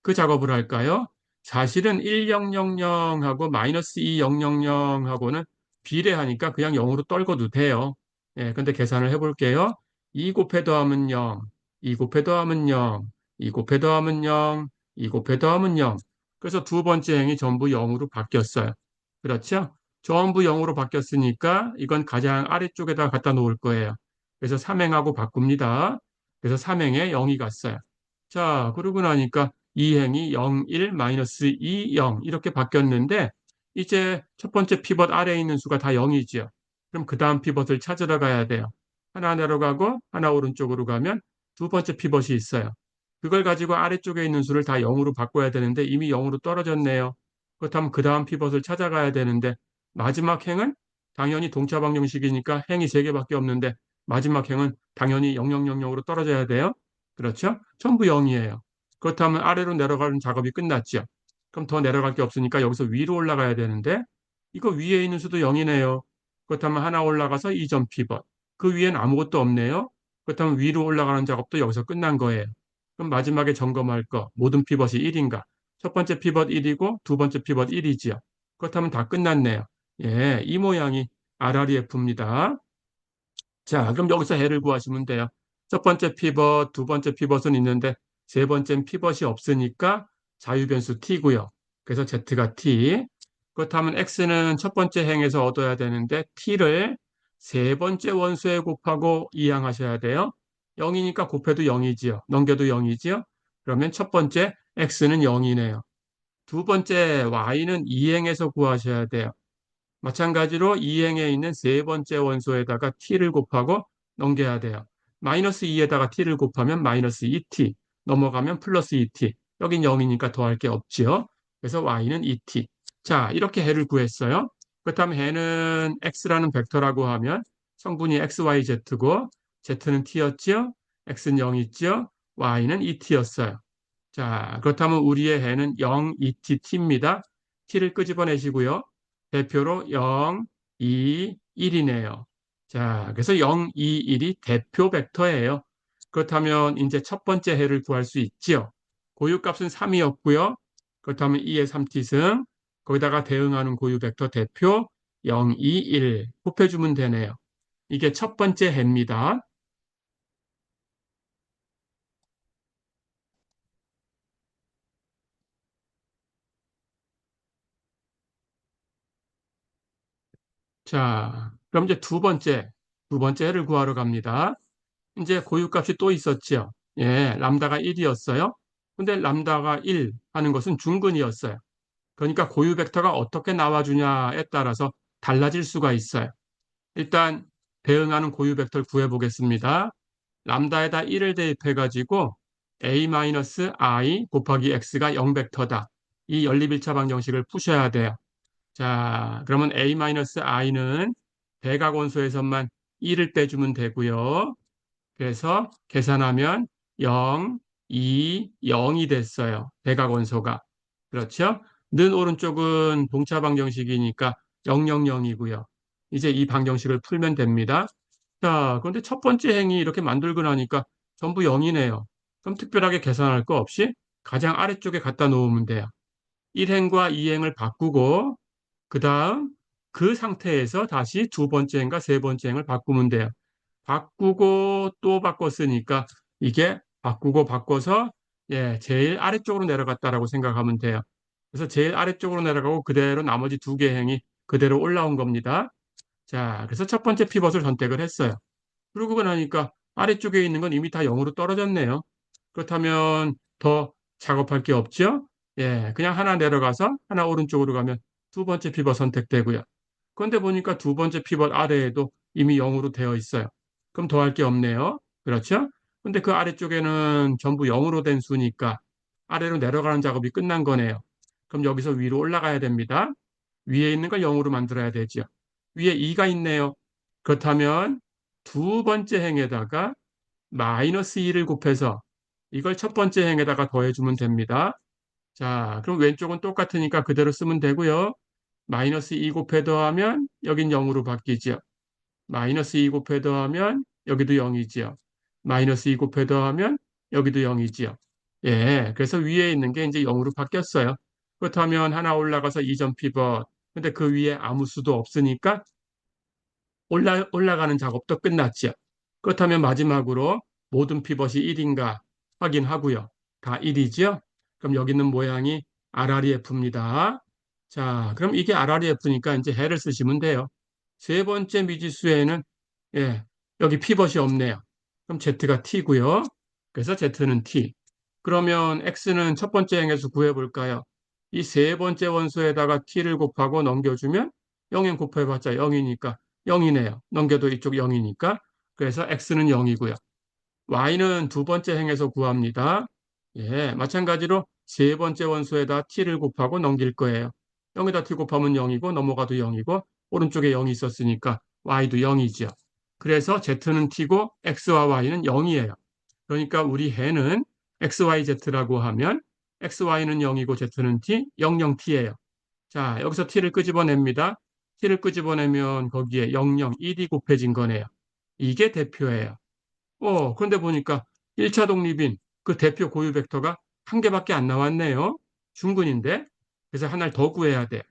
그 작업을 할까요? 사실은 1000하고 마이너스 2000하고는 비례하니까 그냥 0으로 떨궈도 돼요. 예, 근데 계산을 해볼게요. 2 곱해 더하면 0, 2 곱해 더하면 0, 2 곱해 더하면 0, 2 곱해 더하면 0. 그래서 두 번째 행이 전부 0으로 바뀌었어요. 그렇죠? 전부 0으로 바뀌었으니까 이건 가장 아래쪽에다 갖다 놓을 거예요. 그래서 3행하고 바꿉니다. 그래서 3행에 0이 갔어요. 자, 그러고 나니까 2행이 0, 1, 마이너스 2, 0 이렇게 바뀌었는데 이제 첫 번째 피벗 아래에 있는 수가 다 0이지요. 그럼 그 다음 피벗을 찾으러 가야 돼요. 하나 내려가고 하나 오른쪽으로 가면 두 번째 피벗이 있어요. 그걸 가지고 아래쪽에 있는 수를 다 0으로 바꿔야 되는데 이미 0으로 떨어졌네요. 그렇다면 그 다음 피벗을 찾아가야 되는데 마지막 행은 당연히 동차 방정식이니까 행이 3개밖에 없는데 마지막 행은 당연히 0000으로 떨어져야 돼요. 그렇죠? 전부 0이에요. 그렇다면 아래로 내려가는 작업이 끝났죠. 그럼 더 내려갈 게 없으니까 여기서 위로 올라가야 되는데 이거 위에 있는 수도 0이네요. 그렇다면 하나 올라가서 2점 피벗. 그 위엔 아무것도 없네요. 그렇다면 위로 올라가는 작업도 여기서 끝난 거예요. 그럼 마지막에 점검할 거 모든 피벗이 1인가? 첫 번째 피벗 1이고 두 번째 피벗 1이지요. 그렇다면 다 끝났네요. 예, 이 모양이 RREF입니다. 자, 그럼 여기서 해를 구하시면 돼요. 첫 번째 피벗, 두 번째 피벗은 있는데 세 번째는 피벗이 없으니까 자유변수 t고요. 그래서 z가 t. 그렇다면 x는 첫 번째 행에서 얻어야 되는데 t를 세 번째 원소에 곱하고 이항하셔야 돼요. 0이니까 곱해도 0이지요. 넘겨도 0이지요. 그러면 첫 번째 x는 0이네요. 두 번째 y는 이행에서 구하셔야 돼요. 마찬가지로 이행에 있는 세 번째 원소에다가 t를 곱하고 넘겨야 돼요. 마이너스 2에다가 t를 곱하면 마이너스 2t, 넘어가면 플러스 2t. 여긴 0이니까 더할 게 없지요. 그래서 y는 2t. 자, 이렇게 해를 구했어요. 그렇다면 해는 x라는 벡터라고 하면 성분이 x, y, z고 z는 t였지요. x는 0이지요. y는 2t였어요. 자, 그렇다면 우리의 해는 0, 2t, t입니다. t를 끄집어내시고요. 대표로 0, 2, 1이네요. 자, 그래서 0, 2, 1이 대표 벡터예요. 그렇다면 이제 첫 번째 해를 구할 수 있지요. 고유값은 3이었고요. 그렇다면 2의 3t승, 거기다가 대응하는 고유 벡터 대표 0, 2, 1 곱해주면 되네요. 이게 첫 번째 해입니다. 자, 그럼 이제 두 번째 해를 구하러 갑니다. 이제 고유값이 또 있었죠. 예, 람다가 1이었어요. 근데 람다가 1 하는 것은 중근이었어요. 그러니까 고유 벡터가 어떻게 나와주냐에 따라서 달라질 수가 있어요. 일단 대응하는 고유 벡터를 구해 보겠습니다. 람다에다 1을 대입해가지고 a-i 곱하기 x가 0 벡터다. 이 연립일차 방정식을 푸셔야 돼요. 자, 그러면 a-i는 대각원소에서만 1을 빼주면 되고요. 그래서 계산하면 0, 2, 0이 됐어요. 대각원소가. 그렇죠? 는 오른쪽은 동차 방정식이니까 000이고요. 이제 이 방정식을 풀면 됩니다. 자, 그런데 첫 번째 행이 이렇게 만들고 나니까 전부 0이네요. 그럼 특별하게 계산할 거 없이 가장 아래쪽에 갖다 놓으면 돼요. 1행과 2행을 바꾸고 그 다음 그 상태에서 다시 두 번째 행과 세 번째 행을 바꾸면 돼요. 바꾸고 또 바꿨으니까 이게 바꾸고 바꿔서 예, 제일 아래쪽으로 내려갔다라고 생각하면 돼요. 그래서 제일 아래쪽으로 내려가고 그대로 나머지 두 개 행이 그대로 올라온 겁니다. 자, 그래서 첫 번째 피벗을 선택을 했어요. 그러고 나니까 아래쪽에 있는 건 이미 다 0으로 떨어졌네요. 그렇다면 더 작업할 게 없죠? 예, 그냥 하나 내려가서 하나 오른쪽으로 가면 두 번째 피벗 선택되고요. 그런데 보니까 두 번째 피벗 아래에도 이미 0으로 되어 있어요. 그럼 더할 게 없네요. 그렇죠? 근데 그 아래쪽에는 전부 0으로 된 수니까 아래로 내려가는 작업이 끝난 거네요. 그럼 여기서 위로 올라가야 됩니다. 위에 있는 걸 0으로 만들어야 되죠. 위에 2가 있네요. 그렇다면 두 번째 행에다가 마이너스 2를 곱해서 이걸 첫 번째 행에다가 더해주면 됩니다. 자, 그럼 왼쪽은 똑같으니까 그대로 쓰면 되고요. 마이너스 2 곱해 더하면 여긴 0으로 바뀌죠. 마이너스 2 곱해 더하면 여기도 0이지요. 마이너스 2 곱해 더하면 여기도 0이지요. 예, 그래서 위에 있는 게 이제 0으로 바뀌었어요. 그렇다면 하나 올라가서 2점 피벗. 근데 그 위에 아무 수도 없으니까 올라가는 작업도 끝났죠. 그렇다면 마지막으로 모든 피벗이 1인가 확인하고요. 다 1이죠. 그럼 여기 있는 모양이 RREF입니다. 자, 그럼 이게 RREF니까 이제 해를 쓰시면 돼요. 세 번째 미지수에는 예, 여기 피벗이 없네요. 그럼 Z가 T고요. 그래서 Z는 T. 그러면 X는 첫 번째 행에서 구해볼까요? 이 세 번째 원소에다가 T를 곱하고 넘겨주면 0엔 곱해봤자 0이니까 0이네요. 넘겨도 이쪽 0이니까. 그래서 X는 0이고요. Y는 두 번째 행에서 구합니다. 예, 마찬가지로 세 번째 원소에다 t를 곱하고 넘길 거예요. 0에다 t 곱하면 0이고 넘어가도 0이고 오른쪽에 0이 있었으니까 y도 0이죠. 그래서 z는 t고 x와 y는 0이에요. 그러니까 우리 해는 xyz라고 하면 xy는 0이고 z는 t, 00t예요. 자, 여기서 t를 끄집어냅니다. t를 끄집어내면 거기에 00, 1이 곱해진 거네요. 이게 대표예요. 그런데 보니까 1차 독립인 그 대표 고유 벡터가 한 개밖에 안 나왔네요. 중근인데. 그래서 하나를 더 구해야 돼.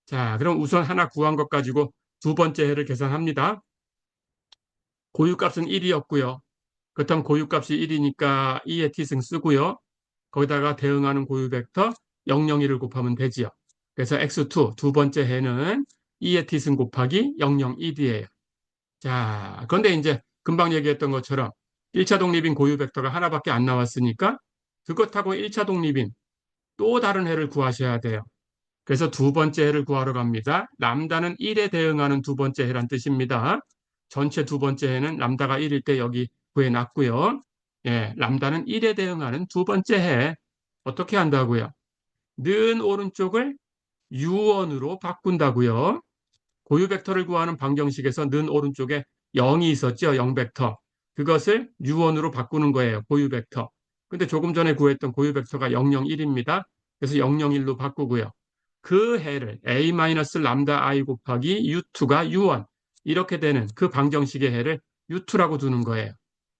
자, 그럼 우선 하나 구한 것 가지고 두 번째 해를 계산합니다. 고유값은 1이었고요. 그렇다면 고유값이 1이니까 2의 t승 쓰고요. 거기다가 대응하는 고유 벡터 001을 곱하면 되지요. 그래서 x2 두 번째 해는 2의 t승 곱하기 001이에요. 자, 그런데 이제 금방 얘기했던 것처럼 1차 독립인 고유 벡터가 하나밖에 안 나왔으니까 그것하고 1차 독립인 또 다른 해를 구하셔야 돼요. 그래서 두 번째 해를 구하러 갑니다. 람다는 1에 대응하는 두 번째 해란 뜻입니다. 전체 두 번째 해는 람다가 1일 때 여기 구해놨고요. 예, 람다는 1에 대응하는 두 번째 해. 어떻게 한다고요? 는 오른쪽을 U1으로 바꾼다고요. 고유 벡터를 구하는 방정식에서 는 오른쪽에 0이 있었죠. 0 벡터. 그것을 U1으로 바꾸는 거예요. 고유 벡터. 근데 조금 전에 구했던 고유 벡터가 001입니다. 그래서 001로 바꾸고요. 그 해를 A-람다 I 곱하기 U2가 U1. 이렇게 되는 그 방정식의 해를 U2라고 두는 거예요.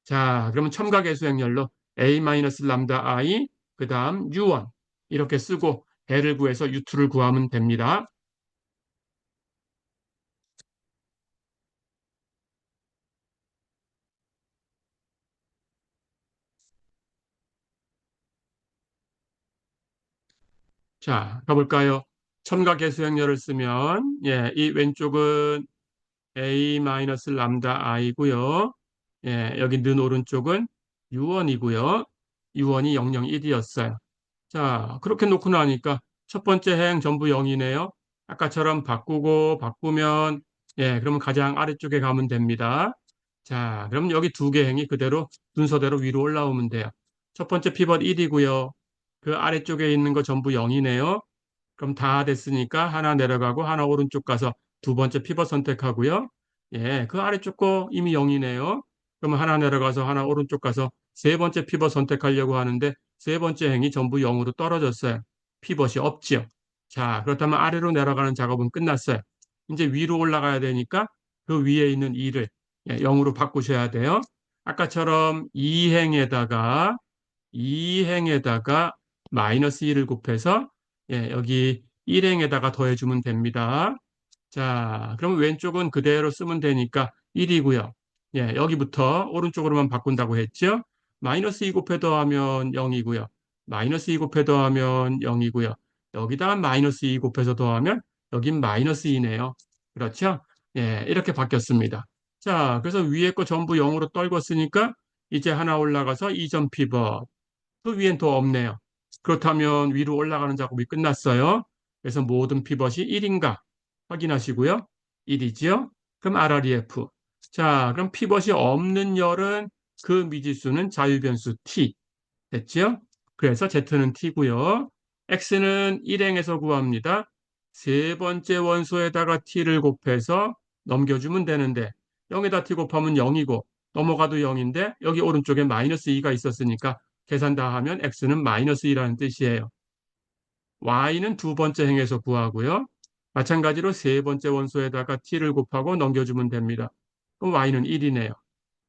자, 그러면 첨가계수 행렬로 A-람다 I 그 다음 U1 이렇게 쓰고 해를 구해서 U2를 구하면 됩니다. 자, 가볼까요? 첨가계수 행렬을 쓰면, 예, 이 왼쪽은 A-람다 I고요. 예, 여기 는 오른쪽은 U1이고요. U1이 001이었어요. 자, 그렇게 놓고 나니까 첫 번째 행 전부 0이네요. 아까처럼 바꾸고 바꾸면, 예, 그러면 가장 아래쪽에 가면 됩니다. 자, 그럼 여기 두 개 행이 그대로 순서대로 위로 올라오면 돼요. 첫 번째 피벗 1이고요. 그 아래쪽에 있는 거 전부 0이네요. 그럼 다 됐으니까 하나 내려가고 하나 오른쪽 가서 두 번째 피벗 선택하고요. 예, 그 아래쪽 거 이미 0이네요. 그러면 하나 내려가서 하나 오른쪽 가서 세 번째 피벗 선택하려고 하는데 세 번째 행이 전부 0으로 떨어졌어요. 피벗이 없지요. 자, 그렇다면 아래로 내려가는 작업은 끝났어요. 이제 위로 올라가야 되니까 그 위에 있는 2를 0으로 바꾸셔야 돼요. 아까처럼 2행에다가 마이너스 1을 곱해서 여기 1행에다가 더해주면 됩니다. 자, 그럼 왼쪽은 그대로 쓰면 되니까 1이고요. 예, 여기부터 오른쪽으로만 바꾼다고 했죠? 마이너스 2 곱해 더하면 0이고요. 마이너스 2 곱해 더하면 0이고요. 여기다가 마이너스 2 곱해서 더하면 여긴 마이너스 2네요. 그렇죠? 예, 이렇게 바뀌었습니다. 자, 그래서 위에 거 전부 0으로 떨궜으니까 이제 하나 올라가서 2점 피벗. 그 위엔 더 없네요. 그렇다면 위로 올라가는 작업이 끝났어요. 그래서 모든 피벗이 1인가 확인하시고요. 1이지요. 그럼 RREF. 자, 그럼 피벗이 없는 열은 그 미지수는 자유변수 T. 됐죠? 그래서 Z는 T고요. X는 일행에서 구합니다. 세 번째 원소에다가 T를 곱해서 넘겨주면 되는데 0에다 T 곱하면 0이고 넘어가도 0인데 여기 오른쪽에 마이너스 2가 있었으니까 계산 다 하면 X는 마이너스 2라는 뜻이에요. Y는 두 번째 행에서 구하고요. 마찬가지로 세 번째 원소에다가 T를 곱하고 넘겨주면 됩니다. 그럼 Y는 1이네요.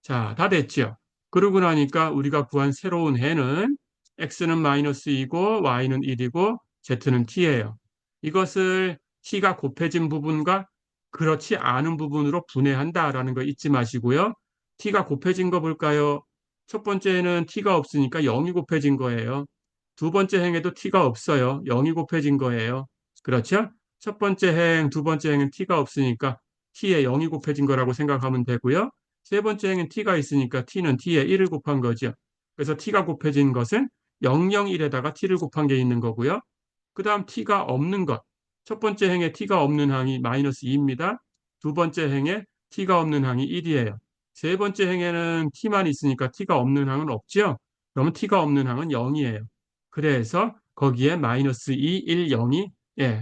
자, 다 됐죠? 그러고 나니까 우리가 구한 새로운 해는 x는 마이너스 2고 y는 1이고 z는 t예요. 이것을 t가 곱해진 부분과 그렇지 않은 부분으로 분해한다라는 거 잊지 마시고요. t가 곱해진 거 볼까요? 첫 번째는 t가 없으니까 0이 곱해진 거예요. 두 번째 행에도 t가 없어요. 0이 곱해진 거예요. 그렇죠? 첫 번째 행, 두 번째 행은 t가 없으니까 t에 0이 곱해진 거라고 생각하면 되고요. 세 번째 행은 t가 있으니까 t는 t에 1을 곱한 거죠. 그래서 t가 곱해진 것은 001에다가 t를 곱한 게 있는 거고요. 그 다음 t가 없는 것. 첫 번째 행에 t가 없는 항이 마이너스 2입니다. 두 번째 행에 t가 없는 항이 1이에요. 세 번째 행에는 t만 있으니까 t가 없는 항은 없죠. 그러면 t가 없는 항은 0이에요. 그래서 거기에 마이너스 2, 1, 0이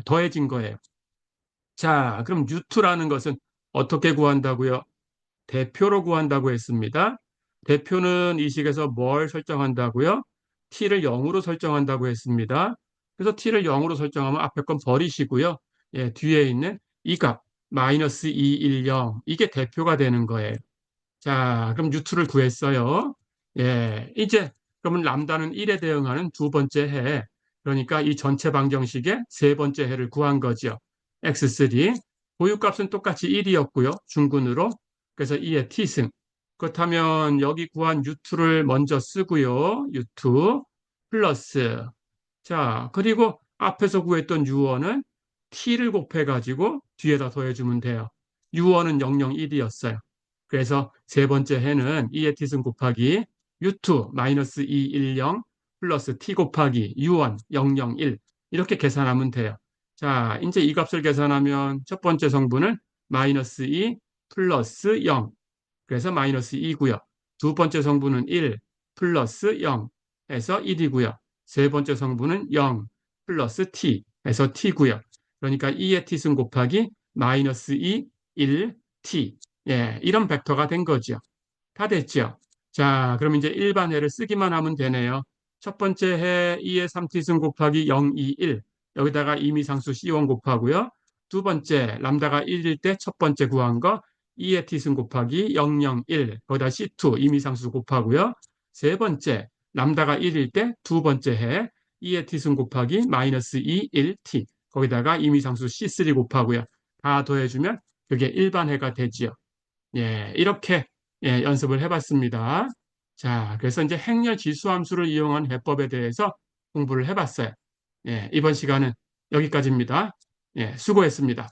더해진 거예요. 자, 그럼 U2라는 것은 어떻게 구한다고요? 대표로 구한다고 했습니다. 대표는 이 식에서 뭘 설정한다고요? t를 0으로 설정한다고 했습니다. 그래서 t를 0으로 설정하면 앞에 건 버리시고요. 뒤에 있는 이 값, 마이너스 2, 1, 0. 이게 대표가 되는 거예요. 자, 그럼 U2를 구했어요. 이제 그러면 람다는 1에 대응하는 두 번째 해. 그러니까 이 전체 방정식의 세 번째 해를 구한 거죠. x3. 보유값은 똑같이 1이었고요. 중근으로. 그래서 2의 t승. 그렇다면 여기 구한 U2를 먼저 쓰고요. U2 플러스. 자, 그리고 앞에서 구했던 U1은 t를 곱해가지고 뒤에다 더해주면 돼요. U1은 001이었어요. 그래서 세 번째 해는 2의 t승 곱하기 U2 마이너스 2, 1, 0 플러스 t 곱하기 U1 001 이렇게 계산하면 돼요. 자, 이제 이 값을 계산하면 첫 번째 성분은 마이너스 2 플러스 0 그래서 마이너스 2고요. 두 번째 성분은 1 플러스 0 해서 1이고요. 세 번째 성분은 0 플러스 t 해서 t고요. 그러니까 2의 t승 곱하기 마이너스 2, 1, t. 이런 벡터가 된 거죠. 다 됐죠? 자, 그럼 이제 일반해를 쓰기만 하면 되네요. 첫 번째 해 2의 3t승 곱하기 0, 2, 1. 여기다가 임의상수 C1 곱하고요. 두 번째, 람다가 1일 때 첫 번째 구한 거 2의 t승 곱하기 0, 0, 1. 거기다 C2 임의상수 곱하고요. 세 번째, 람다가 1일 때 두 번째 해 2의 t승 곱하기 마이너스 2, 1, t. 거기다가 임의상수 C3 곱하고요. 다 더해주면 그게 일반해가 되지요. 이렇게 연습을 해봤습니다. 자, 그래서 이제 행렬 지수함수를 이용한 해법에 대해서 공부를 해봤어요. 이번 시간은 여기까지입니다. 수고했습니다.